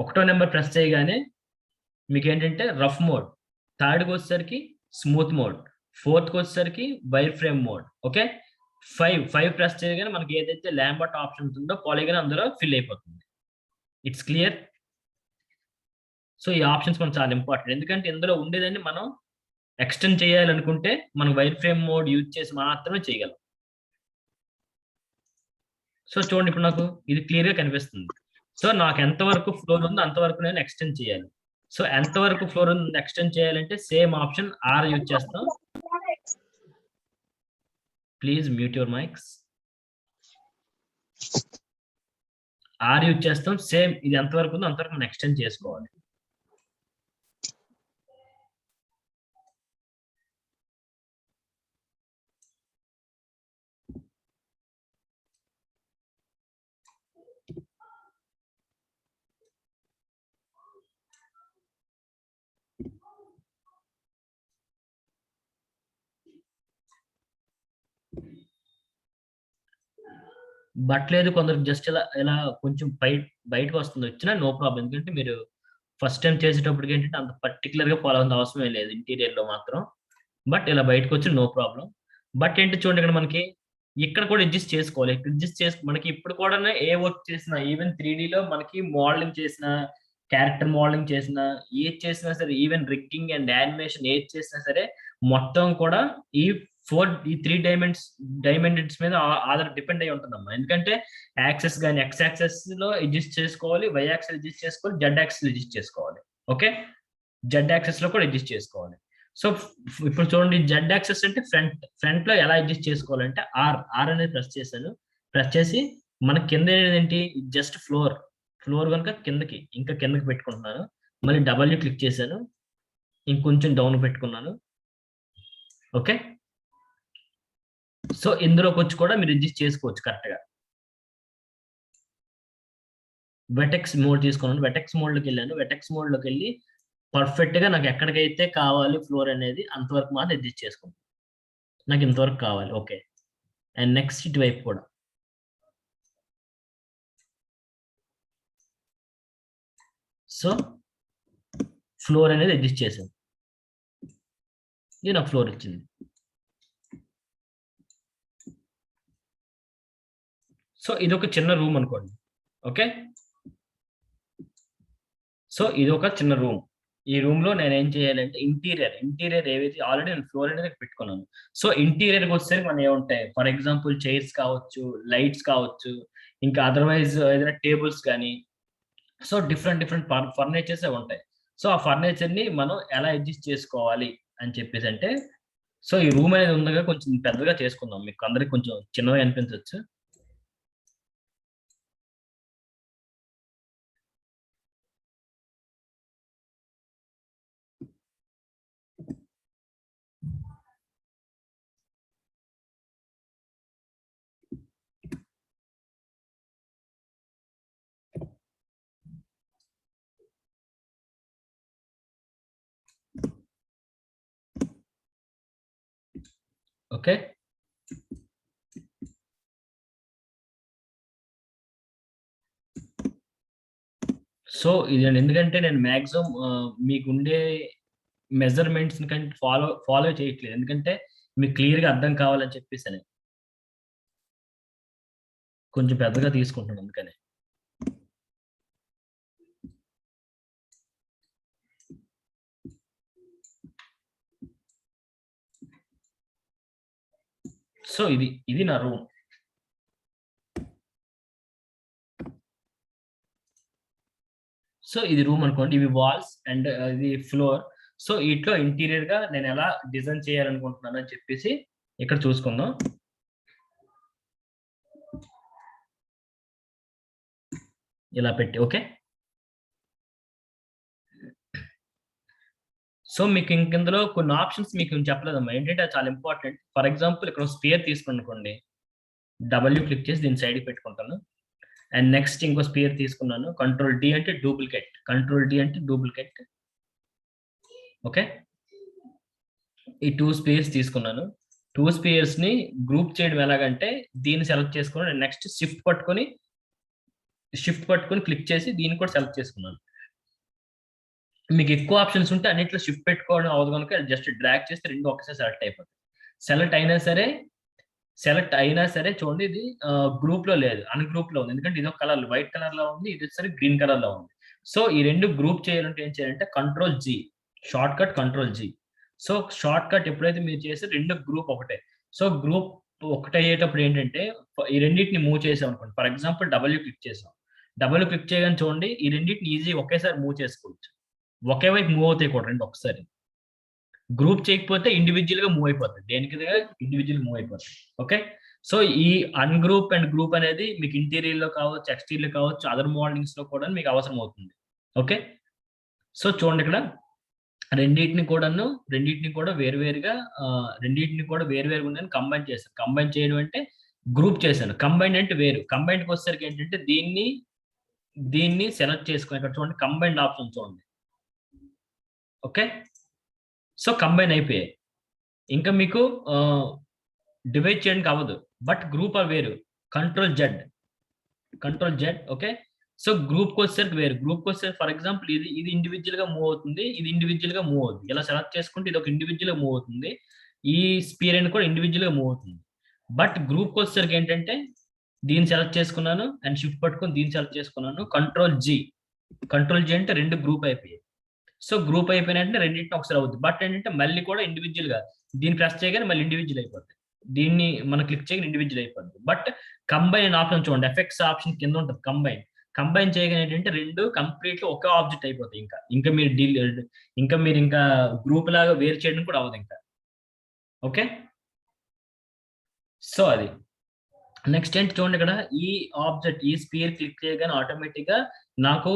1వ నెంబర్ ప్రెస్ చేయగానే మీకు ఏంటంటే రఫ్ మోడ్, థర్డ్కి వచ్చేసరికి స్మూత్ మోడ్, ఫోర్త్కి వచ్చేసరికి wire frame mode. Okay, 5 press చేయగానే మనకి ఏదైతే ల్యాంబర్ట్ ఆప్షన్ ఉందో పాలిగాన్ అందులో ఫిల్ అయిపోతుంది. It's clear. సో ఈ ఆప్షన్స్ మనకు చాలా ఇంపార్టెంట్, ఎందుకంటే ఇందులో ఉండేదాన్ని మనం ఎక్స్టెండ్ చేయాలనుకుంటే మనం వైర్ ఫ్రేమ్ మోడ్ యూజ్ చేసి మాత్రమే చేయగలం. సో చూడండి ఇప్పుడు నాకు ఇది క్లియర్ గా కనిపిస్తుంది. సో నాకు ఎంతవరకు ఫ్లోర్ ఉందో అంతవరకు నేను ఎక్స్టెండ్ చేయాలి. సో ఎంతవరకు ఫ్లోర్ ఉంది ఎక్స్టెండ్ చేయాలంటే సేమ్ ఆప్షన్ ఆర్ యూజ్ చేస్తాం. Please mute your mics. R use చేస్తాం. సేమ్ ఇది ఎంతవరకు ఉందో అంతవరకు మనం ఎక్స్టెండ్ చేసుకోవాలి. బట్ లేదు కొందరు జస్ట్ ఇలా కొంచెం బయటకు వస్తుంది, వచ్చినా నో ప్రాబ్లం. ఎందుకంటే మీరు ఫస్ట్ టైం చేసేటప్పటికి ఏంటంటే అంత పర్టికులర్ గా ఫాలో అవ్వాల్సిన అవసరం లేదు ఇంటీరియర్ లో మాత్రం. బట్ ఇలా బయటకు వచ్చి నో ప్రాబ్లం. బట్ ఏంటి చూడండి ఇక్కడ మనకి ఇక్కడ కూడా అడ్జస్ట్ చేసుకోవాలి. మనకి ఇప్పుడు కూడా ఏ వర్క్ చేసినా ఈవెన్ 3D లో మనకి మోడలింగ్ చేసిన, క్యారెక్టర్ మోడలింగ్ చేసిన, ఏది చేసినా సరే, ఈవెన్ రిగ్గింగ్ అండ్ యానిమేషన్ ఏది చేసినా సరే మొత్తం కూడా ఈ 3 డైమెన్షన్స్ మీద డిపెండ్ అయి ఉంటుందమ్మా. ఎందుకంటే యాక్సెస్ కానీ ఎక్స్ యాక్సెస్ లో అడ్జస్ట్ చేసుకోవాలి, వై యాక్సెస్ అడ్జస్ట్ చేసుకోవాలి, జెడ్ యాక్సెస్ అడ్జస్ట్ చేసుకోవాలి. ఓకే, జెడ్ యాక్సెస్ లో కూడా అడ్జస్ట్ చేసుకోవాలి. సో ఇప్పుడు చూడండి జెడ్ యాక్సెస్ అంటే ఫ్రంట్ లో ఎలా అడ్జస్ట్ చేసుకోవాలంటే ఆర్ అనేది ప్రెస్ చేశాను. ప్రెస్ చేసి మన కింద ఏంటి జస్ట్ ఫ్లోర్ కనుక ఇంకా కిందకి పెట్టుకుంటున్నాను. మళ్ళీ డబ్ల్యూ క్లిక్ చేశాను, ఇంకొంచెం డౌన్ పెట్టుకున్నాను. ఓకే, సో ఇందులోకి వచ్చి కూడా మీరు అడ్జస్ట్ చేసుకోవచ్చు కరెక్ట్ గా. వెటెక్స్ మోడ్ తీసుకున్నాను. వెటెక్స్ మోడ్ లోకి వెళ్ళాను. వెటెక్స్ మోడ్ లోకి వెళ్ళి పర్ఫెక్ట్ గా నాకు ఎక్కడికైతే కావాలి ఫ్లోర్ అనేది అంతవరకు మాత్రం అడ్జస్ట్ చేసుకుంటాను. నాకు ఇంతవరకు కావాలి. ఓకే, అండ్ నెక్స్ట్ ఇటువైపు కూడా సో ఫ్లోర్ అనేది అడ్జస్ట్ చేశాను. ఇది నాకు ఫ్లోర్ ఇచ్చింది. సో ఇది ఒక చిన్న రూమ్ అనుకోండి. ఓకే, సో ఇది ఒక చిన్న రూమ్. ఈ రూమ్ లో నేను ఏం చేయాలంటే ఇంటీరియర్ ఏవైతే ఆల్రెడీ నేను ఫ్లోర్ అనేది పెట్టుకున్నాను. సో ఇంటీరియర్ వచ్చేసరికి మనం ఏముంటాయి, ఫర్ ఎగ్జాంపుల్ చైర్స్ కావచ్చు, లైట్స్ కావచ్చు, ఇంకా అదర్వైజ్ ఏదైనా టేబుల్స్ కానీ, సో డిఫరెంట్ ఫర్నిచర్స్ ఉంటాయి. సో ఆ ఫర్నిచర్ ని మనం ఎలా అడ్జస్ట్ చేసుకోవాలి అని చెప్పేసి అంటే, సో ఈ రూమ్ అనేది ఉందిగా కొంచెం పెద్దగా చేసుకుందాం. మీకు అందరికి కొంచెం చిన్నగా అనిపించవచ్చు. ఓకే, సో ఇది ఎందుకంటే నేను మ్యాక్సిమం మీకుండే మెజర్మెంట్స్ కంటే ఫాలో చేయట్లేదు. ఎందుకంటే మీకు క్లియర్గా అర్థం కావాలని చెప్పేసి అని కొంచెం పెద్దగా తీసుకుంటున్నాను అందుకని. సో ఇది నా రూమ్. సో ఇది రూమ్ అనుకోండి, ఇవి వాల్స్ అండ్ ఇది ఫ్లోర్. సో వీటిలో ఇంటీరియర్ గా నేను ఎలా డిజైన్ చేయాలనుకుంటున్నాను అని చెప్పేసి ఇక్కడ చూసుకుందాం. ఇలా పెట్టి ఓకే. సో మీకు ఇందులో కొన్ని ఆప్షన్స్ మీకు చెప్పలేదమ్మా, ఏంటంటే అది చాలా ఇంపార్టెంట్. ఫర్ ఎగ్జాంపుల్ ఇక్కడ స్పియర్ తీసుకోండి, డబ్ల్యూ క్లిక్ చేసి దీని సైడ్ పెట్టుకుంటాను. అండ్ నెక్స్ట్ ఇంకో స్పియర్ తీసుకున్నాను, కంట్రోల్ డి అంటే డూప్లికేట్, కంట్రోల్ డి అంటే డూప్లికేట్. ఓకే, ఈ 2 స్పియర్స్ తీసుకున్నాను. 2 స్పియర్స్ ని గ్రూప్ చేయడం ఎలాగంటే దీన్ని సెలెక్ట్ చేసుకుని నెక్స్ట్ షిఫ్ట్ పట్టుకొని క్లిక్ చేసి దీన్ని కూడా సెలెక్ట్ చేసుకున్నాను. మీకు ఎక్కువ ఆప్షన్స్ ఉంటే అన్నిట్లో షిఫ్ట్ పెట్టుకోవడం అవ్వదు కనుక జస్ట్ డ్రాగ్ చేస్తే రెండు ఒకసారి సెలెక్ట్ అయిపోతుంది. సెలెక్ట్ అయినా సరే చూడండి, ఇది గ్రూప్ లో లేదు, అన్ గ్రూప్ లో ఉంది. ఎందుకంటే ఇది ఒక కలర్ వైట్ కలర్ లో ఉంది, ఇది సరే గ్రీన్ కలర్ లో ఉంది. సో ఈ రెండు గ్రూప్ చేయాలంటే ఏం చేయాలంటే control G, shortcut control G. So shortcut ఎప్పుడైతే మీరు చేస్తే రెండు గ్రూప్ ఒకటే. సో గ్రూప్ ఒకటే అయ్యేటప్పుడు ఏంటంటే ఈ రెండింటిని మూవ్ చేసాం అనుకోండి. ఫర్ ఎగ్జాంపుల్ డబ్ల్యూ క్లిక్ చేసాం, డబ్ల్యూ క్లిక్ చేయగానే చూడండి ఈ రెండింటిని ఈజీ ఒకేసారి మూవ్ చేసుకోవచ్చు. ఒకే వైపు మూవ్ అవుతాయి కూడా రెండు ఒకసారి. గ్రూప్ చేయకపోతే ఇండివిజువల్ గా మూవ్ అయిపోతుంది, దేనికి ఇండివిజువల్ మూవ్ అయిపోతుంది. ఓకే, సో ఈ అన్గ్రూప్ అండ్ గ్రూప్ అనేది మీకు ఇంటీరియర్ లో కావచ్చు, ఎక్స్టీరియర్ లో కావచ్చు, అదర్ మోడలింగ్స్ లో కూడా మీకు అవసరం అవుతుంది. ఓకే, సో చూడండి ఇక్కడ రెండింటిని కూడా వేరువేరుగా ఉన్నాయని కంబైన్ చేశాను. కంబైన్ చేయడం అంటే గ్రూప్ చేశాను, కంబైన్ అంటే వేరు. కంబైన్కి వచ్చేసరికి ఏంటంటే దీన్ని సెలెక్ట్ చేసుకుని ఇక్కడ చూడండి కంబైన్డ్ ఆప్షన్ చూడండి. ఓకే, సో కంబైన్ అయిపోయాయి. ఇంకా మీకు డివైడ్ చేయడానికి అవ్వదు, బట్ గ్రూప్ ఆ వేరు, కంట్రోల్ జెడ్. ఓకే, సో గ్రూప్కి వచ్చేసరికి వేరు. గ్రూప్కి వచ్చేసరికి ఫర్ ఎగ్జాంపుల్ ఇది ఇండివిజువల్ గా మూవ్ అవుతుంది, ఇది ఇండివిజువల్ గా మూవ్ అవుతుంది. ఇలా సెలెక్ట్ చేసుకుంటే ఇది ఒక ఇండివిజువల్ గా మూవ్ అవుతుంది, ఈ స్పియర్ అని కూడా ఇండివిజువల్ గా మూవ్ అవుతుంది. బట్ గ్రూప్కి వచ్చేసరికి ఏంటంటే దీన్ని సెలెక్ట్ చేసుకున్నాను అండ్ షిఫ్ట్ పట్టుకొని దీన్ని సెలెక్ట్ చేసుకున్నాను, కంట్రోల్ జీ అంటే రెండు గ్రూప్ అయిపోయాయి. సో గ్రూప్ అయిపోయినట్టే రెండింటిని ఒకసారి అవుతుంది. బట్ ఏంటంటే మళ్ళీ కూడా ఇండివిజువల్ గా దీన్ని ప్రెస్ చేయగానే మళ్ళీ ఇండివిజువల్ అయిపోతుంది, దీన్ని మనం క్లిక్ చేయగానే ఇండివిజువల్ అయిపోతుంది. బట్ కంబైన్ ఆప్షన్ చూడండి, ఎఫెక్ట్స్ ఆప్షన్ కింద ఉంటుంది కంబైన్ చేయగానే ఏంటంటే రెండు కంప్లీట్ గా ఒకే ఆబ్జెక్ట్ అయిపోతాయి. ఇంకా మీరు గ్రూప్ లాగా వేరు చేయడం కూడా అవ్వదు ఇంకా. ఓకే, సో అది నెక్స్ట్ ఏంటి చూడండి, ఇక్కడ ఈ ఆబ్జెక్ట్ ఈ స్పియర్ క్లిక్ చేయగానే ఆటోమేటిక్ గా నాకు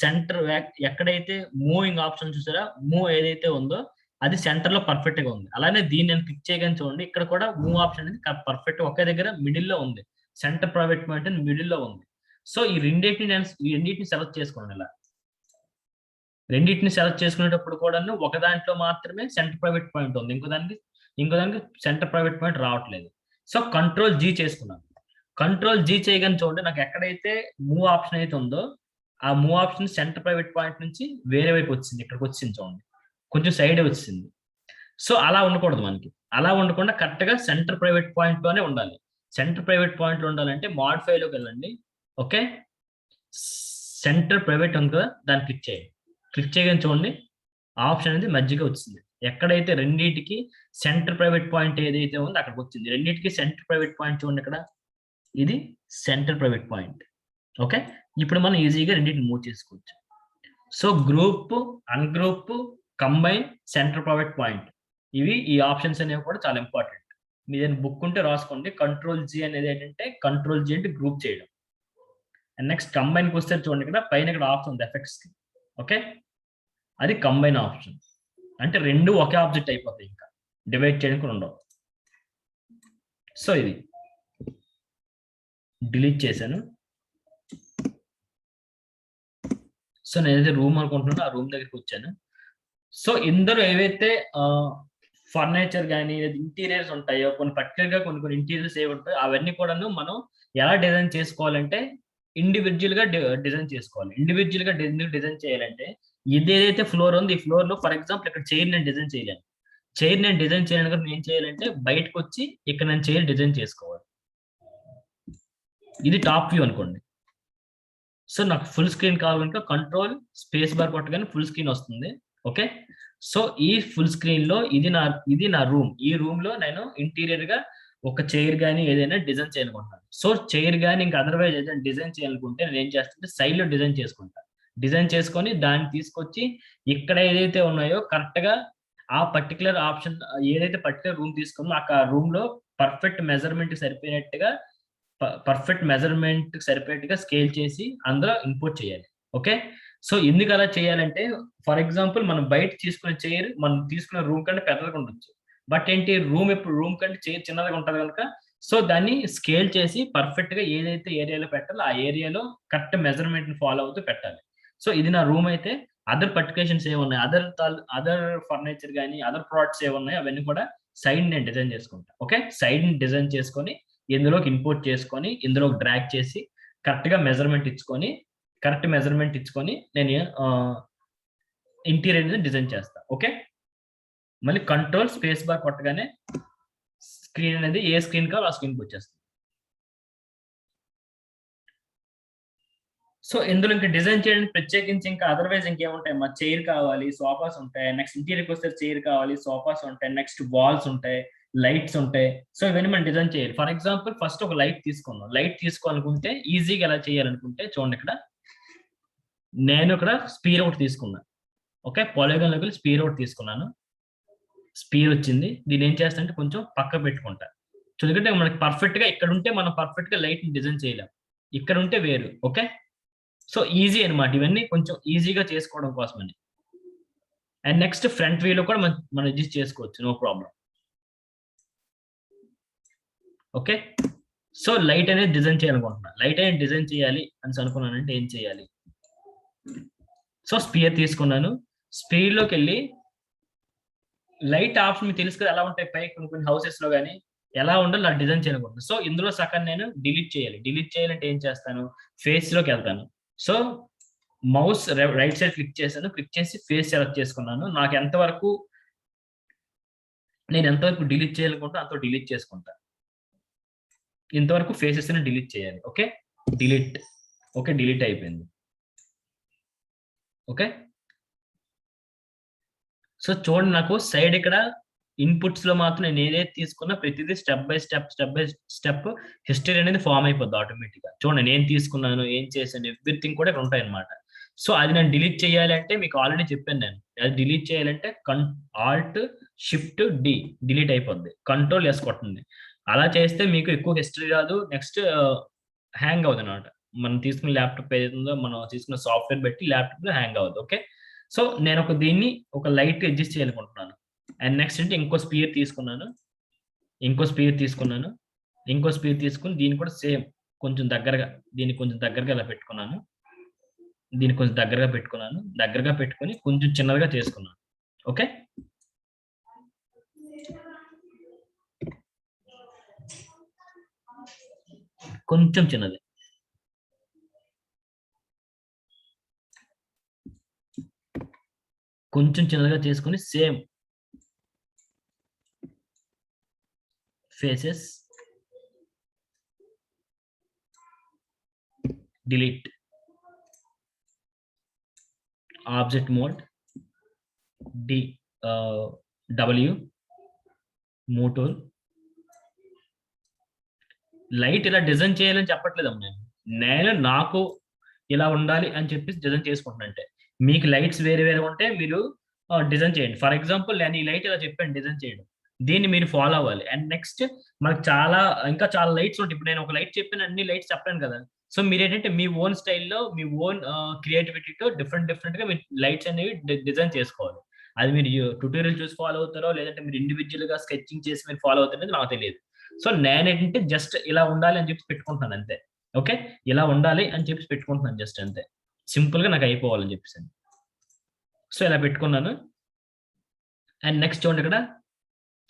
సెంటర్ ఎక్కడైతే మూవింగ్ ఆప్షన్ చూసారా, మూవ్ ఏదైతే ఉందో అది సెంటర్ లో పర్ఫెక్ట్ గా ఉంది. అలానే దీన్ని నేను క్లిక్ చేయగానే చూడండి ఇక్కడ కూడా మూవ్ ఆప్షన్ అనేది పర్ఫెక్ట్ ఒకే దగ్గర మిడిల్ లో ఉంది, సెంటర్ ప్రైవేట్ పాయింట్ అని మిడిల్ లో ఉంది. సో ఈ రెండింటిని సెలెక్ట్ చేసుకోండి. ఇలా రెండింటిని సెలెక్ట్ చేసుకునేటప్పుడు కూడా ఒక దాంట్లో మాత్రమే సెంటర్ ప్రైవేట్ పాయింట్ ఉంది, ఇంకో దానికి సెంటర్ ప్రైవేట్ పాయింట్ రావట్లేదు. సో కంట్రోల్ జీ చేసుకున్నాను. కంట్రోల్ జీ చేయగానే చూడండి నాకు ఎక్కడైతే మూవ్ ఆప్షన్ అయితే ఉందో ఆ move option centre private point నుంచి వేరే వైపు వచ్చింది, ఇక్కడికి వచ్చింది చూడండి, కొంచెం సైడ్ వచ్చింది. సో అలా ఉండకూడదు, మనకి అలా ఉండకుండా కరెక్ట్ గా సెంటర్ ప్రైవేట్ పాయింట్ లోనే ఉండాలి. సెంటర్ ప్రైవేట్ పాయింట్ లో ఉండాలంటే మాడిఫైలోకి వెళ్ళండి. ఓకే, సెంటర్ ప్రైవేట్ ఉంది కదా, దాన్ని క్లిక్ చేయగానే చూడండి ఆప్షన్ అనేది మధ్యగా వచ్చింది. ఎక్కడైతే రెండింటికి సెంటర్ ప్రైవేట్ పాయింట్ ఏదైతే ఉందో అక్కడికి వచ్చింది. రెండింటికి సెంటర్ ప్రైవేట్ పాయింట్ చూడండి, ఇక్కడ ఇది సెంటర్ ప్రైవేట్ పాయింట్. ఓకే, ఇప్పుడు మనం ఈజీగా రెండింటిని మూవ్ చేసుకోవచ్చు. So group, ungroup, combine, centre private point, ఈ ఆప్షన్స్ అనేవి కూడా చాలా ఇంపార్టెంట్. మీ బుక్ ఉంటే రాసుకోండి. కంట్రోల్ జీ అనేది ఏంటంటే కంట్రోల్ జీ అంటే గ్రూప్ చేయడం. అండ్ నెక్స్ట్ కంబైన్కి వస్తే చూడండి ఇక్కడ పైన ఇక్కడ ఆప్షన్ ఉంది ఎఫెక్ట్స్ కి. ఓకే, అది కంబైన్ ఆప్షన్, అంటే రెండు ఒకే ఆబ్జెక్ట్ అయిపోతాయి, ఇంకా డివైడ్ చేయడానికి ఉండవు. సో ఇది డిలీట్ చేశాను. సో నేనైతే రూమ్ అనుకుంటున్నాను, ఆ రూమ్ దగ్గరికి వచ్చాను. సో ఇందులో ఏవైతే ఫర్నిచర్ కానీ ఇంటీరియర్స్ ఉంటాయో, కొన్ని ఇంటీరియర్స్ ఏవి ఉంటాయో అవన్నీ కూడాను మనం ఎలా డిజైన్ చేసుకోవాలంటే ఇండివిజువల్ గా డిజైన్ చేసుకోవాలి. ఇండివిజువల్ గా డిజైన్ చేయాలంటే ఇది ఏదైతే ఫ్లోర్ ఉంది, ఈ ఫ్లోర్ లో ఫర్ ఎగ్జాంపుల్ ఇక్కడ చైర్ నేను డిజైన్ చేయలేను. చైర్ నేను డిజైన్ చేయాలి, ఏం చేయాలంటే బయటకు వచ్చి ఇక్కడ నేను చైర్ డిజైన్ చేసుకోవాలి. ఇది టాప్ వ్యూ అనుకోండి. సో నాకు ఫుల్ స్క్రీన్ కావాలంటే కంట్రోల్ స్పేస్ బార్ కొట్టగానే ఫుల్ స్క్రీన్ వస్తుంది. ఓకే, సో ఈ ఫుల్ స్క్రీన్ లో ఇది నా రూమ్. ఈ రూమ్ లో నేను ఇంటీరియర్ గా ఒక చైర్ కానీ ఏదైనా డిజైన్ చేయాలనుకుంటాను. సో చైర్ కానీ ఇంకా అదర్వైజ్ ఏదైనా డిజైన్ చేయాలనుకుంటే నేను ఏం చేస్తానంటే సైడ్ లో డిజైన్ చేసుకుంటాను. డిజైన్ చేసుకొని దాన్ని తీసుకొచ్చి ఇక్కడ ఏదైతే ఉన్నాయో కరెక్ట్ గా ఆ పర్టికులర్ ఆప్షన్ ఏదైతే పర్టికులర్ రూమ్ తీసుకున్నా ఆ రూమ్ లో పర్ఫెక్ట్ మెజర్మెంట్ సరిపోయేట్టుగా స్కేల్ చేసి అందులో ఇంపోర్ట్ చేయాలి. ఓకే, సో ఎందుకు అలా చేయాలంటే ఫర్ ఎగ్జాంపుల్ మనం బయట తీసుకునే చైర్ మనం తీసుకున్న రూమ్ కంటే పెద్దగా ఉండొచ్చు. బట్ ఏంటి రూమ్ కంటే చైర్ చిన్నదిగా ఉంటుంది కనుక సో దాన్ని స్కేల్ చేసి పర్ఫెక్ట్ గా ఏదైతే ఏరియాలో పెట్టాలో ఆ ఏరియాలో కరెక్ట్ మెజర్మెంట్ ని ఫాలో అవుతూ పెట్టాలి. సో ఇది నా రూమ్ అయితే అదర్ పర్టికులేషన్స్ ఏమున్నాయి, అదర్ ఫర్నిచర్ కానీ అదర్ ప్రోడక్ట్స్ ఏమున్నాయి అవన్నీ కూడా సైడ్ నేను డిజైన్ చేసుకుంటా. ఓకే, సైడ్ ని డిజైన్ చేసుకొని ఇందులోకి ఇంపోర్ట్ చేసుకొని ఇందులోకి డ్రాగ్ చేసి కరెక్ట్ మెజర్మెంట్ ఇచ్చుకొని నేను ఇంటీరియర్ డిజైన్ చేస్తా. ఓకే, మళ్ళీ కంట్రోల్ స్పేస్ బార్ కొట్టగానే స్క్రీన్ అనేది ఏ స్క్రీన్ కావాలో ఆ స్క్రీన్కి వచ్చేస్తుంది. సో ఇందులో ఇంకా డిజైన్ చేయడానికి ప్రత్యేకించి ఇంకా అదర్వైజ్ ఇంకేముంటాయి, మా చైర్ కావాలి, సోఫాస్ ఉంటాయి, నెక్స్ట్ ఇంటీరియర్కి వస్తే చైర్ కావాలి, సోఫాస్ ఉంటాయి, నెక్స్ట్ వాల్స్ ఉంటాయి, లైట్స్ ఉంటాయి. సో ఇవన్నీ మనం డిజైన్ చేయాలి. ఫర్ ఎగ్జాంపుల్ ఫస్ట్ ఒక లైట్ తీసుకుందాం. లైట్ తీసుకోవాలనుకుంటే ఈజీగా ఎలా చేయాలనుకుంటే చూడండి, నేను ఇక్కడ స్పీర్ ఒకటి తీసుకున్నాను. ఓకే, పాలిగాన్ లోకి స్పీర్ ఒకటి తీసుకున్నాను. స్పీర్ వచ్చింది. దీన్ని ఏం చేస్తా అంటే కొంచెం పక్క పెట్టుకుంటా. ఎందుకంటే మనకి పర్ఫెక్ట్ గా ఇక్కడ ఉంటే మనం పర్ఫెక్ట్ గా లైట్ ని డిజైన్ చేయలేం, ఇక్కడ ఉంటే వేరు. ఓకే, సో ఈజీ అనమాట, ఇవన్నీ కొంచెం ఈజీగా చేసుకోవడం కోసమని. అండ్ నెక్స్ట్ ఫ్రంట్ వ్యూలో కూడా మనం అడ్జస్ట్ చేసుకోవచ్చు, no problem. Okay, so light అనేది డిజైన్ చేయాలనుకుంటున్నా. లైట్ అనేది డిజైన్ చేయాలి అని అనుకున్నానంటే ఏం చేయాలి, సో స్పియర్ తీసుకున్నాను. స్పీడ్ లోకి వెళ్ళి లైట్ ఆప్షన్ మీకు తెలుసు కదా ఎలా ఉంటాయి పై కొన్ని హౌసెస్ లో కానీ ఎలా ఉండాలి అలా డిజైన్ చేయాలనుకుంటున్నాను. సో ఇందులో సగం నేను డిలీట్ చేయాలంటే ఏం చేస్తాను, ఫేస్ లోకి వెళ్తాను. So mouse right side click చేశాను, క్లిక్ చేసి ఫేస్ సెలెక్ట్ చేసుకున్నాను. నేను ఎంతవరకు డిలీట్ చేయాలనుకుంటా అంత డిలీట్ చేసుకుంటా. ఇంతవరకు ఫేసెస్ ని డిలీట్ చేయాలి. ఓకే, డిలీట్ అయిపోయింది. ఓకే, సో చూడండి నాకు సైడ్ ఇక్కడ ఇన్పుట్స్ లో మాత్రం నేను ఏదైతే తీసుకున్నా ప్రతిదీ స్టెప్ బై స్టెప్ హిస్టరీ అనేది ఫామ్ అయిపోద్ది ఆటోమేటిక్ గా. చూడండి నేను తీసుకున్నాను, ఏం చేశాను, ఎవ్రీథింగ్ కూడా ఇక్కడ ఉంటాయి అనమాట. సో అది నేను డిలీట్ చేయాలంటే మీకు ఆల్రెడీ చెప్పాను, నేను అది డిలీట్ చేయాలంటే ఆల్ట్ షిఫ్ట్ డి డిలీట్ అయిపోద్ది, కంట్రోల్ ఎస్ కొట్టండి. అలా చేస్తే మీకు ఎక్కువ హిస్టరీ రాదు, నెక్స్ట్ హ్యాంగ్ అవుతుంది అనమాట. మనం తీసుకున్న ల్యాప్టాప్ ఏదైతుందో మనం తీసుకున్న సాఫ్ట్వేర్ బట్టి ల్యాప్టాప్ లో హ్యాంగ్ అవుతుంది. ఓకే, సో నేను దీన్ని ఒక లైట్ అడ్జస్ట్ చేయాలనుకుంటున్నాను. అండ్ నెక్స్ట్ అంటే ఇంకో స్పీర్ తీసుకుని దీన్ని కూడా సేమ్ కొంచెం దగ్గరగా ఇలా పెట్టుకున్నాను. దగ్గరగా పెట్టుకొని కొంచెం చిన్నదిగా చేసుకున్నాను. ఓకే, కొంచెం చిన్నది. కొంచెం చిన్నదిగా చేసుకుని same faces delete, object mode W, move tool. Light ఇలా డిజైన్ చేయాలని చెప్పట్లేదమ్మా, నేను నాకు ఇలా ఉండాలి అని చెప్పి డిజైన్ చేసుకుంటున్నా. అంటే మీకు లైట్స్ వేరే ఉంటే మీరు డిజైన్ చేయండి. ఫర్ ఎగ్జాంపుల్ నేను ఈ లైట్ ఇలా చెప్పాను డిజైన్ చేయడం, దీన్ని మీరు ఫాలో అవ్వాలి. అండ్ నెక్స్ట్ మనకు ఇంకా చాలా లైట్స్ ఉంటాయి. ఇప్పుడు నేను ఒక లైట్ చెప్పిన అన్ని లైట్స్ చెప్పాను కదా. సో మీరు ఏంటంటే మీ ఓన్ స్టైల్లో మీ ఓన్ క్రియేటివిటీతో డిఫరెంట్ గా మీరు లైట్స్ అనేవి డిజైన్ చేసుకోవాలి. అది మీరు ట్యూటోరియల్ చూసి ఫాలో అవుతారో లేదంటే మీరు ఇండివిజువల్ గా స్కెచింగ్ చేసి మీరు ఫాలో అవుతారో నాకు తెలియదు. సో నేనేంటంటే జస్ట్ ఇలా ఉండాలి అని చెప్పి పెట్టుకుంటున్నాను అంతే. ఓకే, ఇలా ఉండాలి అని చెప్పి పెట్టుకుంటున్నాను జస్ట్ అంతే, సింపుల్ గా నాకు అయిపోవాలని చెప్పేసి. సో ఇలా పెట్టుకున్నాను. అండ్ నెక్స్ట్ చూడండి ఇక్కడ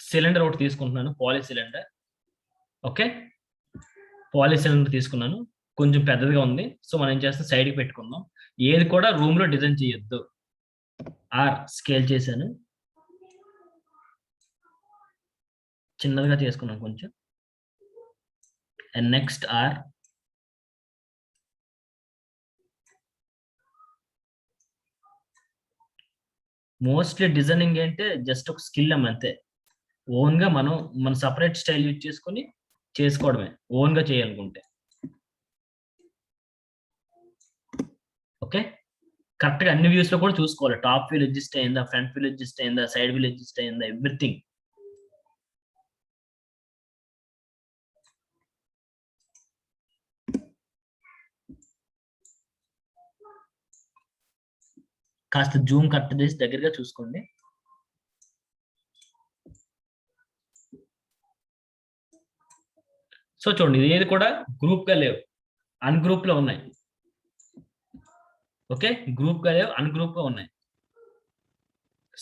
సిలిండర్ ఒకటి తీసుకుంటున్నాను, poly cylinder. Okay, poly cylinder తీసుకున్నాను, కొంచెం పెద్దదిగా ఉంది. సో మనం ఏం చేస్తాం, సైడ్కి పెట్టుకుందాం. ఏది కూడా రూమ్ లో డిజైన్ చేయొద్దు. స్కేల్ చేశాను. చిన్నదిగా చేసుకున్నాం కొంచెం. And next R. Mostly designing అంటే జస్ట్ ఒక స్కిల్ అంతే. ఓన్ గా మన సపరేట్ స్టైల్ యూజ్ చేసుకొని చేసుకోవడమే ఓన్ గా చేయాలనుకుంటే. ఓకే, కరెక్ట్ గా అన్ని వ్యూస్ లో కూడా చూసుకోవాలి. టాప్ వ్యూ అడ్జస్ట్ అయిందా, ఫ్రంట్ వ్యూ అడ్జస్ట్ అయిందా, సైడ్ వ్యూ అడ్జస్ట్ అయిందా, ఎవ్రీథింగ్. కాస్త జూమ్ కట్ చేసి దగ్గరగా చూసుకోండి. సో చూడండి, ఇది కూడా గ్రూప్ గా లేవు, అన్ గ్రూప్ లో ఉన్నాయి. ఓకే, గ్రూప్ గా లేవు, అన్ గ్రూప్ గా ఉన్నాయి.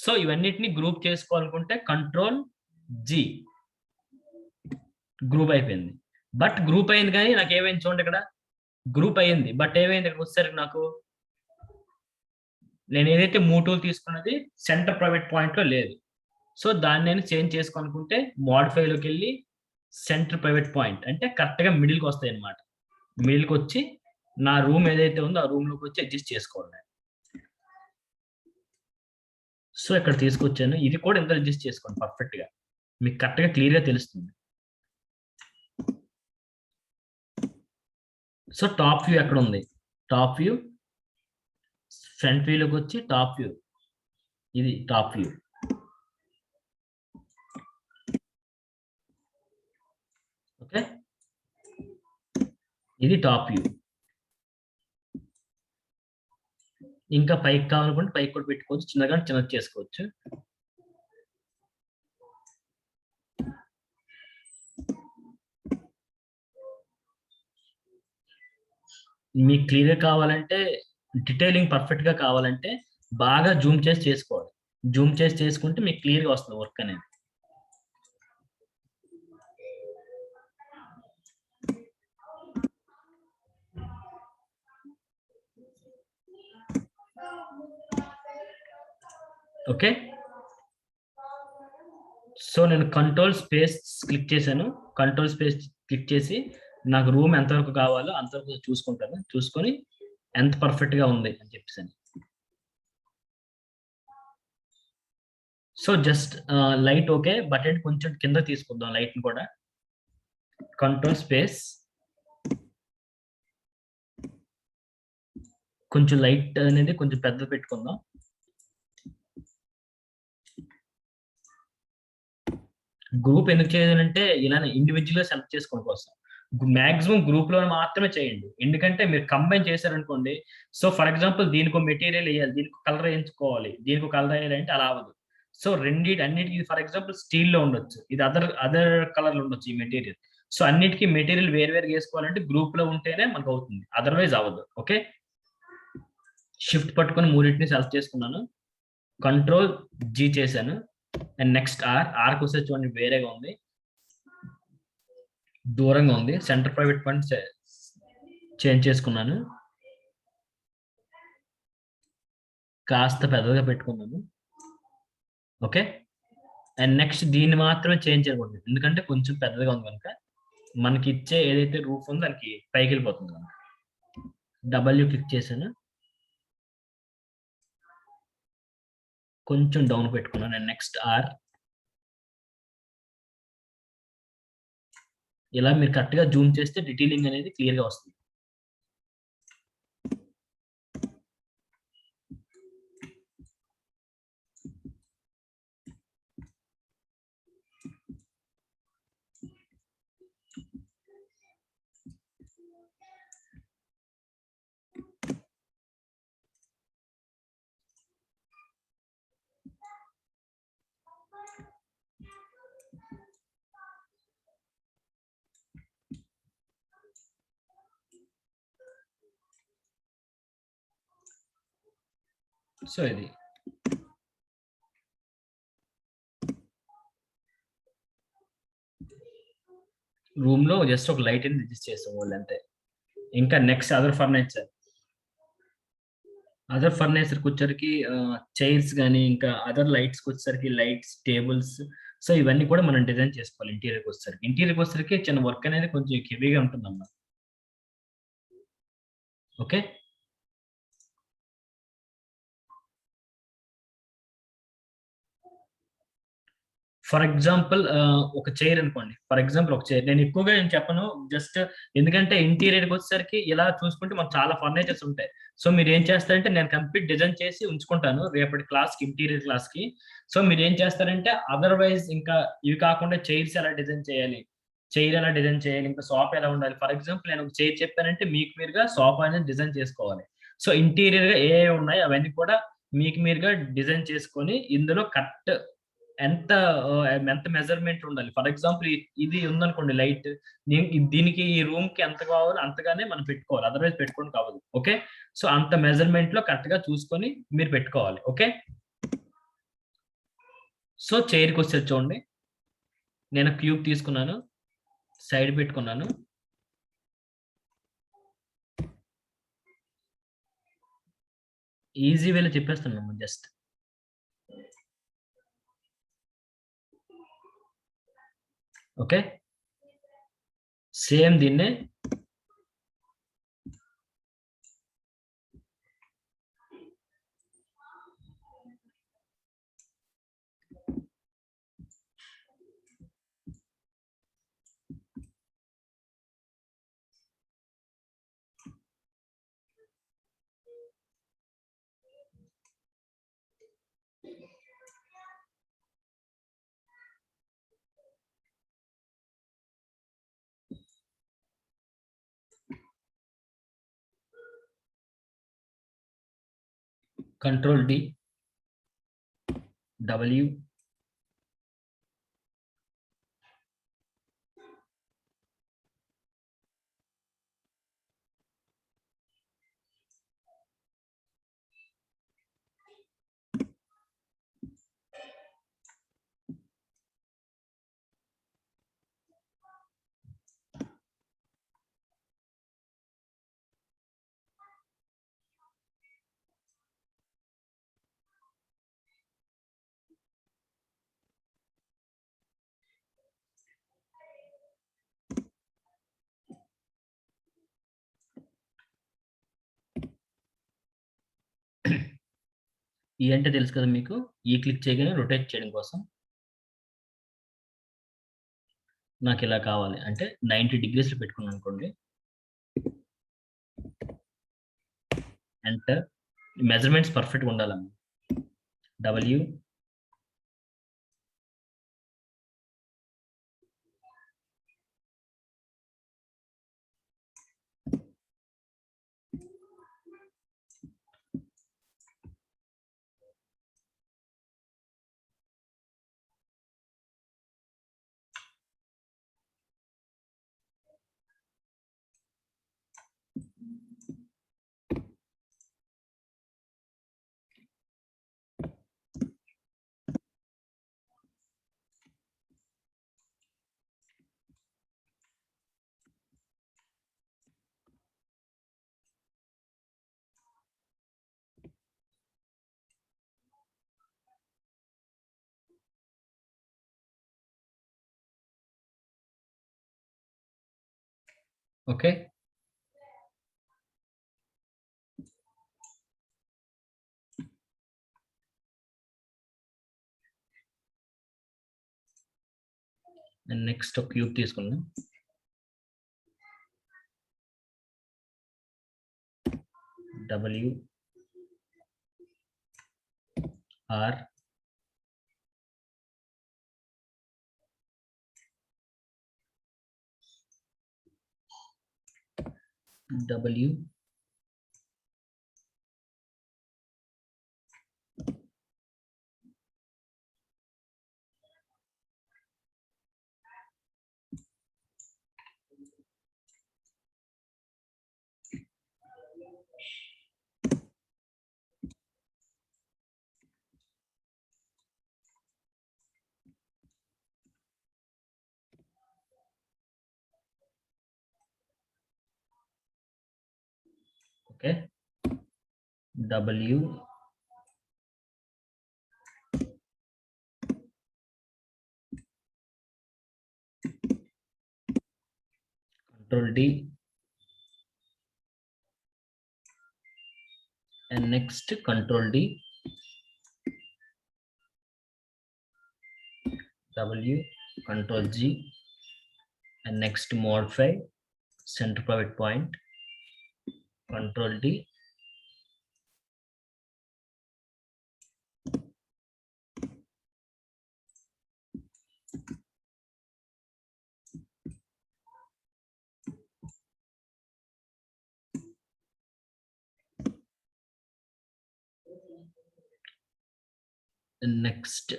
సో ఇవన్నిటిని గ్రూప్ చేసుకోవాలనుకుంటే కంట్రోల్ జి, గ్రూప్ అయిపోయింది. బట్ గ్రూప్ అయింది కానీ నాకు ఏమైంది చూడండి, ఇక్కడ గ్రూప్ అయ్యింది. బట్ ఏమైంది ఇక్కడ వచ్చేసరికి నాకు, నేను ఏదైతే మూవ్ టూల్ తీసుకున్నది సెంటర్ ప్రైవేట్ పాయింట్ లో లేదు. సో దాన్ని నేను చేంజ్ చేసుకోనుకుంటే మోడిఫైలోకి వెళ్ళి సెంటర్ ప్రైవేట్ పాయింట్ అంటే కరెక్ట్ గా మిడిల్ కి వస్తాయి అనమాట. మిడిల్ కి వచ్చి నా రూమ్ ఏదైతే ఉందో ఆ రూమ్ లోకి వచ్చి అడ్జస్ట్ చేసుకోవాలి. సో ఇక్కడ తీసుకొచ్చాను, ఇది కూడా ఎంత అడ్జస్ట్ చేసుకోండి పర్ఫెక్ట్ గా, మీకు కరెక్ట్ గా క్లియర్ గా తెలుస్తుంది. సో టాప్ వ్యూ ఎక్కడ ఉంది, టాప్ వ్యూ ఫ్రంట్ వ్యూలోకి వచ్చి టాప్ వ్యూ, ఇది టాప్ వ్యూ. ఓకే, ఇది టాప్ వ్యూ. ఇంకా పైకి కావాలనుకుంటే పైకి కూడా పెట్టుకోవచ్చు, చిన్నగా చిన్నది చేసుకోవచ్చు. మీకు క్లియర్ కావాలంటే, డీటెయిలింగ్ పర్ఫెక్ట్ గా కావాలంటే బాగా జూమ్ చేసి చేసుకోవాలి. జూమ్ చేసి చేసుకుంటే మీకు క్లియర్ గా వస్తుంది వర్క్ అనేది. ఓకే, సో నేను కంట్రోల్ స్పేస్ క్లిక్ చేశాను. కంట్రోల్ స్పేస్ క్లిక్ చేసి నాకు రూమ్ ఎంతవరకు కావాలో అంతవరకు చూసుకుంటాను, చూసుకొని ఎంత పర్ఫెక్ట్ గా ఉంది అని చెప్పేసి. So just light okay, button కొంచెం కింద తీసుకుందాం లైట్ ని కూడా. కంట్రోల్ స్పేస్, కొంచెం లైట్ అనేది కొంచెం పెద్ద పెట్టుకుందాం. గ్రూప్ ఎందుకు చేయాలంటే ఇలానే ఇండివిజువల్ గా సెలెక్ట్ చేసుకోవడం కోసం. మాక్సిమం గ్రూప్ లో మాత్రమే చేయండి, ఎందుకంటే మీరు కంబైన్ చేశారనుకోండి. సో ఫర్ ఎగ్జాంపుల్ దీనికి మెటీరియల్ వేయాలి, దీనికి కలర్ వేయించుకోవాలి, దీనికి కలర్ వేయాలి అంటే అలా అవ్వదు. సో అన్నిటికి ఫర్ ఎగ్జాంపుల్ స్టీల్ లో ఉండొచ్చు, ఇది అదర్ కలర్ లో ఉండొచ్చు ఈ మెటీరియల్. సో అన్నిటికీ మెటీరియల్ వేరు వేసుకోవాలంటే గ్రూప్ లో ఉంటేనే మనకు అవుతుంది, అదర్వైజ్ అవ్వదు. ఓకే, షిఫ్ట్ పట్టుకొని మూడింటిని సెలెక్ట్ చేసుకున్నాను, కంట్రోల్ జీ చేశాను. అండ్ నెక్స్ట్ ఆర్కి వస్తే చూడండి వేరేగా ఉంది, దూరంగా ఉంది. సెంటర్ ప్రైవేట్ పాయింట్ చేంజ్ చేసుకున్నాను, కాస్త పెద్దగా పెట్టుకున్నాను. ఓకే, అండ్ నెక్స్ట్ దీన్ని మాత్రమే చేంజ్ చేయకూడదు, ఎందుకంటే కొంచెం పెద్దగా ఉంది కనుక మనకి ఇచ్చే ఏదైతే రూఫ్ ఉందో దానికి పైకి వెళ్ళిపోతుంది కనుక. డబ్ల్యూ క్లిక్ చేశాను, కొంచెం డౌన్ పెట్టుకున్నాను. అండ్ నెక్స్ట్ ఇలా మీరు కరెక్ట్ గా జూమ్ చేస్తే డీటెయిలింగ్ అనేది క్లియర్ గా వస్తుంది. సో ఇది రూమ్ లో జస్ట్ ఒక లైట్ ని అడ్జస్ట్ చేస్తాం వాళ్ళు అంతే. ఇంకా నెక్స్ట్ అదర్ ఫర్నిచర్కి వచ్చరికి చైర్స్ కానీ ఇంకా అదర్ లైట్స్కి వచ్చేసరికి లైట్స్, టేబుల్స్, సో ఇవన్నీ కూడా మనం డిజైన్ చేసుకోవాలి. ఇంటీరియర్కి వచ్చేసరికి చిన్న వర్క్ అనేది కొంచెం హెవీగా ఉంటుందమ్మా. ఓకే. ఫర్ ఎగ్జాంపుల్ ఒక చైర్ అనుకోండి. ఒక చైర్ నేను ఎక్కువగా ఏం చెప్పను, జస్ట్ ఎందుకంటే ఇంటీరియర్కి వచ్చేసరికి ఇలా చూసుకుంటే మనకు చాలా ఫర్నిచర్స్ ఉంటాయి. సో మీరు ఏం చేస్తారంటే నేను కంప్లీట్ డిజైన్ చేసి ఉంచుకుంటాను రేపటి క్లాస్కి, ఇంటీరియర్ క్లాస్కి. సో మీరు ఏం చేస్తారంటే అదర్వైజ్ ఇంకా ఇవి కాకుండా చైర్స్ ఎలా డిజైన్ చేయాలి, ఇంకా సోఫా ఎలా ఉండాలి. ఫర్ ఎగ్జాంపుల్ నేను ఒక చైర్ చెప్పానంటే మీకు మీరుగా సోఫా అనేది డిజైన్ చేసుకోవాలి. సో ఇంటీరియర్ గా ఏ ఉన్నాయి అవన్నీ కూడా మీకు మీరుగా డిజైన్ చేసుకొని ఇందులో కరెక్ట్ ఎంత ఎంత మెజర్మెంట్ ఉండాలి. ఫర్ ఎగ్జాంపుల్ ఇది ఉందనుకోండి లైట్, దీనికి ఈ రూమ్ కి ఎంత కావాలో అంతగానే మనం పెట్టుకోవాలి, అదర్వైజ్ పెట్టుకోవడం కావదు. ఓకే. సో అంత మెజర్మెంట్ లో కరెక్ట్ గా చూసుకొని మీరు పెట్టుకోవాలి. ఓకే. సో చైర్కి వచ్చేది చూడండి, నేను క్యూబ్ తీసుకున్నాను, సైడ్ పెట్టుకున్నాను. ఈజీ వేలో చెప్పేస్తున్నాము జస్ట్. ఓకే. సేమ్ దీన్నే Control D, W, ఈ అంటే తెలుసు కదా మీకు, ఈ క్లిక్ చేయగానే రొటేట్ చేయడం కోసం నాకు ఇలా కావాలి అంటే 90 degrees పెట్టుకున్నాను అనుకోండి. ఎంటర్. మెజర్మెంట్స్ పర్ఫెక్ట్గా ఉండాలమ్మా. W, okay. నెక్స్ట్ ఒక క్యూబ్ తీసుకున్నాం. W, R, W, okay. W, Control D, and next Control D, W, Control G, and next modify center pivot point, Control D, and next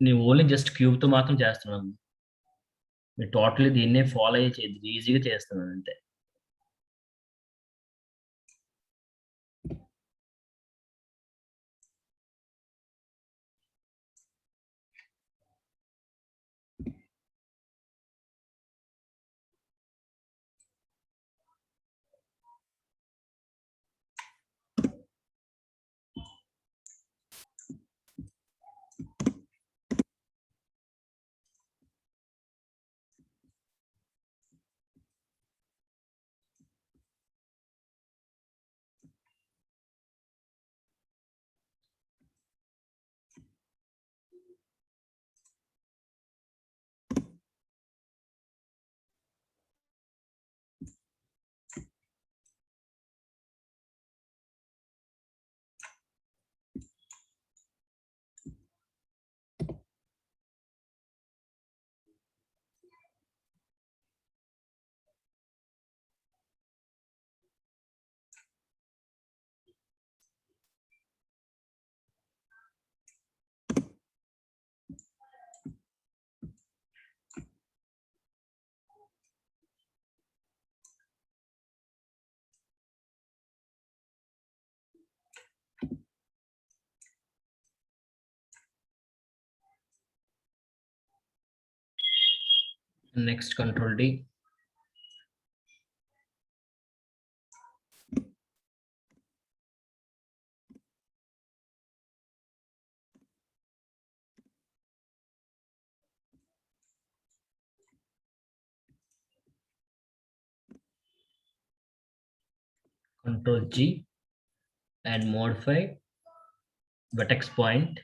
నేను only just cube తో మాత్రం చేస్తున్నాను. మీరు totally దీన్నే follow అయ్యి చేయదు, ఈజీగా చేస్తున్నాను అంతే. Next Control D, Control G, and modify vertex point,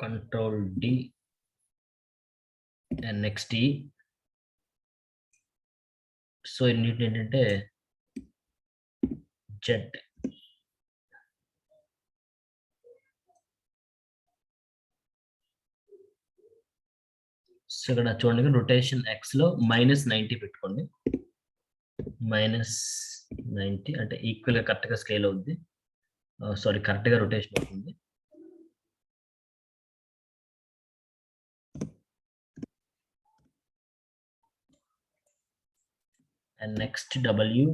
Control D, and next E. So ఇన్నిటి ఏంటంటే జెడ్. సో ఇక్కడ చూడండి, రొటేషన్ ఎక్స్ లో -90 పెట్టుకోండి. -90 అంటే ఈక్వల్ గా కరెక్ట్ గా స్కేల్ అవుద్ది, సారీ కరెక్ట్ గా రొటేషన్ అవుతుంది. And next W,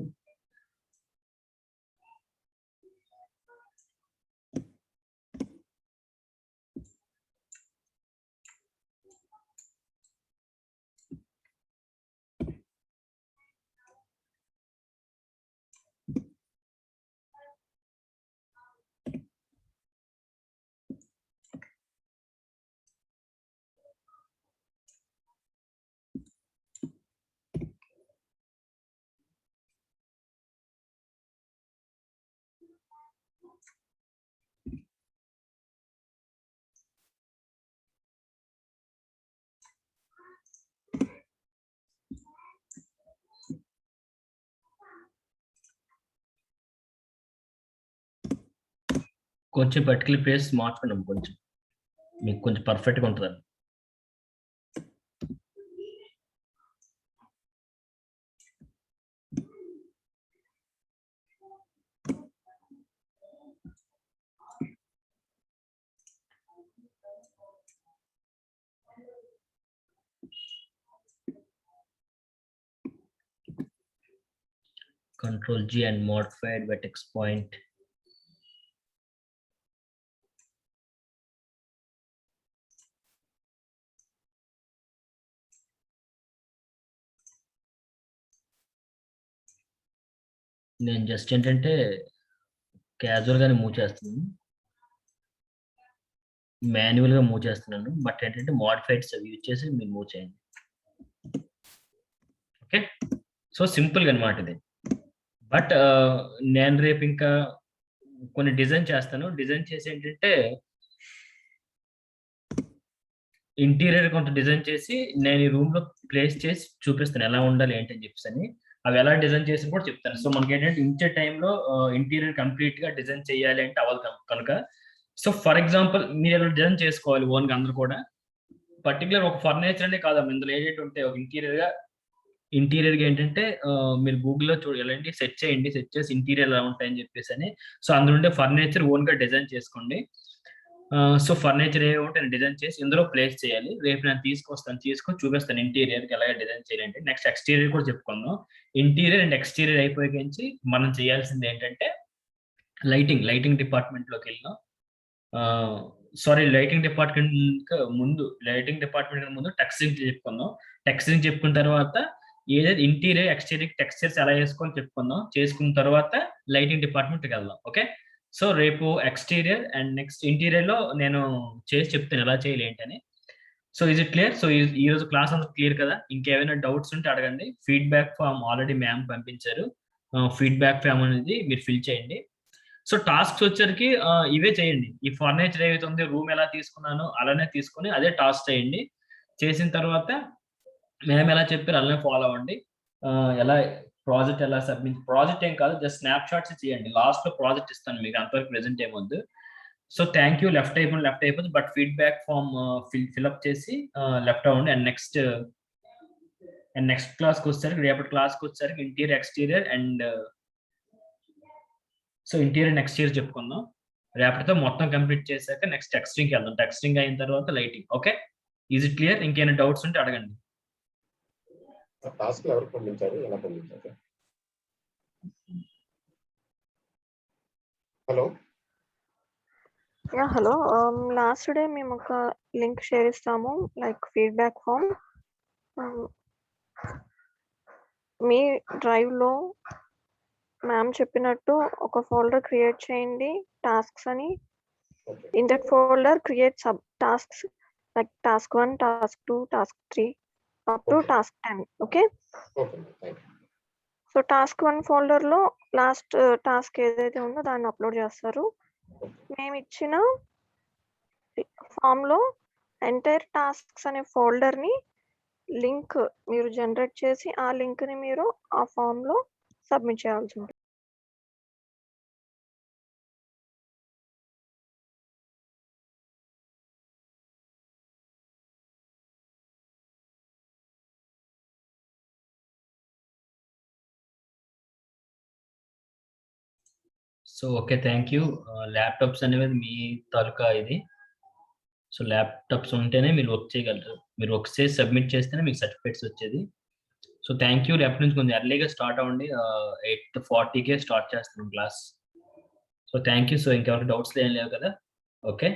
కొంచెం పర్టికులర్ ప్లేస్ మార్చుకున్నాం, కొంచెం మీకు కొంచెం పర్ఫెక్ట్గా ఉంటుంది. Control G and modified vertex point. నేను జస్ట్ ఏంటంటే క్యాజువల్ గానే మూవ్ చేస్తున్నాను, మాన్యువల్ గా మూవ్ చేస్తున్నాను, బట్ ఏంటంటే మోడిఫైడ్స్ అవి యూజ్ చేసి మీరు మూవ్ చేయండి. ఓకే, సో సింపుల్ గా అనమాట ఇది. బట్ నేను రేపు ఇంకా కొన్ని డిజైన్ చేస్తాను. డిజైన్ చేసి ఏంటంటే ఇంటీరియర్ కొంత డిజైన్ చేసి నేను ఈ రూమ్ లో ప్లేస్ చేసి చూపిస్తాను ఎలా ఉండాలి ఏంటని చెప్పేసి అని. అవి ఎలా డిజైన్ చేసి కూడా చెప్తాను. సో మనకి ఏంటంటే ఇంచే టైంలో ఇంటీరియర్ కంప్లీట్ గా డిజైన్ చేయాలి అంటే అవ్వదు కనుక, సో ఫర్ ఎగ్జాంపుల్ మీరు ఎలా డిజైన్ చేసుకోవాలి ఓన్ గా అందరూ కూడా. పర్టికులర్ ఒక ఫర్నిచర్ అనే కాదు, ఇందులో ఏంటంటే ఉంటాయి ఒక ఇంటీరియర్ గా ఏంటంటే మీరు గూగుల్లో చూడాలండి, సెర్చ్ చేయండి, సెర్చ్ చేసి ఇంటీరియర్ ఎలా ఉంటాయని చెప్పేసి అని. సో అందులో ఉండే ఫర్నిచర్ ఓన్ గా డిజైన్ చేసుకోండి. సో ఫర్నిచర్ ఏ ఉంటే డిజైన్ చేసి ఇందులో ప్లేస్ చేయాలి. రేపు నేను తీసుకొని చూపిస్తాను ఇంటీరియర్ కి ఎలాగ డిజైన్ చేయాలంటే. నెక్స్ట్ ఎక్స్టీరియర్ కూడా చెప్పుకుందాం. ఇంటీరియర్ అండ్ ఎక్స్టీరియర్ అయిపోయాక మనం చేయాల్సింది ఏంటంటే లైటింగ్ డిపార్ట్మెంట్ లోకి వెళ్ళాం. సారీ, లైటింగ్ డిపార్ట్మెంట్ ముందు టెక్స్చరింగ్ చెప్పుకుందాం. టెక్స్చరింగ్ చెప్పుకున్న తర్వాత ఏదైతే ఇంటీరియర్ ఎక్స్టీరియర్ టెక్స్చర్స్ ఎలా వేసుకొని చెప్పుకుందాం. చేసుకున్న తర్వాత లైటింగ్ డిపార్ట్మెంట్కి వెళ్దాం. ఓకే, సో రేపు ఎక్స్టీరియర్ అండ్ నెక్స్ట్ ఇంటీరియర్ లో నేను చేసి చెప్తాను ఎలా చేయాలి ఏంటని. So is it clear? So ఈ రోజు క్లాస్ అంతా క్లియర్ కదా? ఇంకేమైనా డౌట్స్ ఉంటే అడగండి. ఫీడ్బ్యాక్ ఫామ్ ఆల్రెడీ మ్యామ్ పంపించారు. ఫీడ్బ్యాక్ ఫామ్ అనేది మీరు ఫిల్ చేయండి. సో టాస్క్స్ వచ్చరికి ఇవే చేయండి. ఈ ఫర్నిచర్ ఏదైతే ఉంది, రూమ్ ఎలా తీసుకున్నానో అలానే తీసుకుని అదే టాస్క్ చేయండి. చేసిన తర్వాత మ్యామ్ ఎలా చెప్పారు అలానే ఫాలో అవ్వండి. ఎలా ప్రాజెక్ట్ ఎలా సబ్మిట్, ప్రాజెక్ట్ ఏం కాదు, జస్ట్ స్నాప్ షాట్స్ చేయండి. లాస్ట్ లో ప్రాజెక్ట్ ఇస్తాను మీకు, అంతవరకు ప్రెజెంట్ ఏమొద్దు. So thank you. లెఫ్ట్ అయిపోతుంది బట్ ఫీడ్బ్యాక్ ఫామ్ ఫిల్అప్ చేసి లెఫ్ట్ అవ్వండి. అండ్ నెక్స్ట్ క్లాస్కి వచ్చేసరికి, రేపటి క్లాస్కి వచ్చేసరికి interior exterior and so interior next year చెప్పుకుందాం. రేపటితో మొత్తం కంప్లీట్ చేశాక నెక్స్ట్ టెక్స్టింగ్కి వెళ్దాం. టెక్స్టింగ్ అయిన తర్వాత lighting. Okay, is it clear? ఇంకేమైనా డౌట్స్ ఉంటే అడగండి. టాస్క్ ఎవరు పంపించారు, ఎలా పంపించారు? హలో హలో, లాస్ట్ డే మేము ఒక లింక్ షేర్ ఇస్తాము, లైక్ ఫీడ్బ్యాక్ ఫామ్. మీ డ్రైవ్ లో మ్యామ్ చెప్పినట్టు ఒక ఫోల్డర్ క్రియేట్ చేయండి, టాస్క్స్ అని. In that folder create sub tasks like task 1, task 2, task 3 up to task 10. Okay, so task 1 folder లో last task ఏదైతే ఉందో దాన్ని అప్లోడ్ చేస్తారు. మేము ఇచ్చిన ఫామ్ లో ఎంటైర్ టాస్క్స్ అనే ఫోల్డర్ ని లింక్ మీరు జనరేట్ చేసి ఆ లింక్ ని మీరు ఆ ఫామ్ లో సబ్మిట్ చేయాల్సి ఉంటుంది. So okay, thank you. Laptops అనేవి మీ తాలూకా ఇది. సో ల్యాప్టాప్స్ ఉంటేనే మీరు వర్క్ చేయగలరు. మీరు వర్క్ చేసి సబ్మిట్ చేస్తేనే మీకు సర్టిఫికేట్స్ వచ్చేది. So thank you. రేపటి నుంచి కొంచెం ఎర్లీగా స్టార్ట్ అవ్వండి. 8:40కే స్టార్ట్ చేస్తున్నాం class. So thank you. So ఇంకెవరికి డౌట్స్ ఏం లేవు కదా? ఓకే.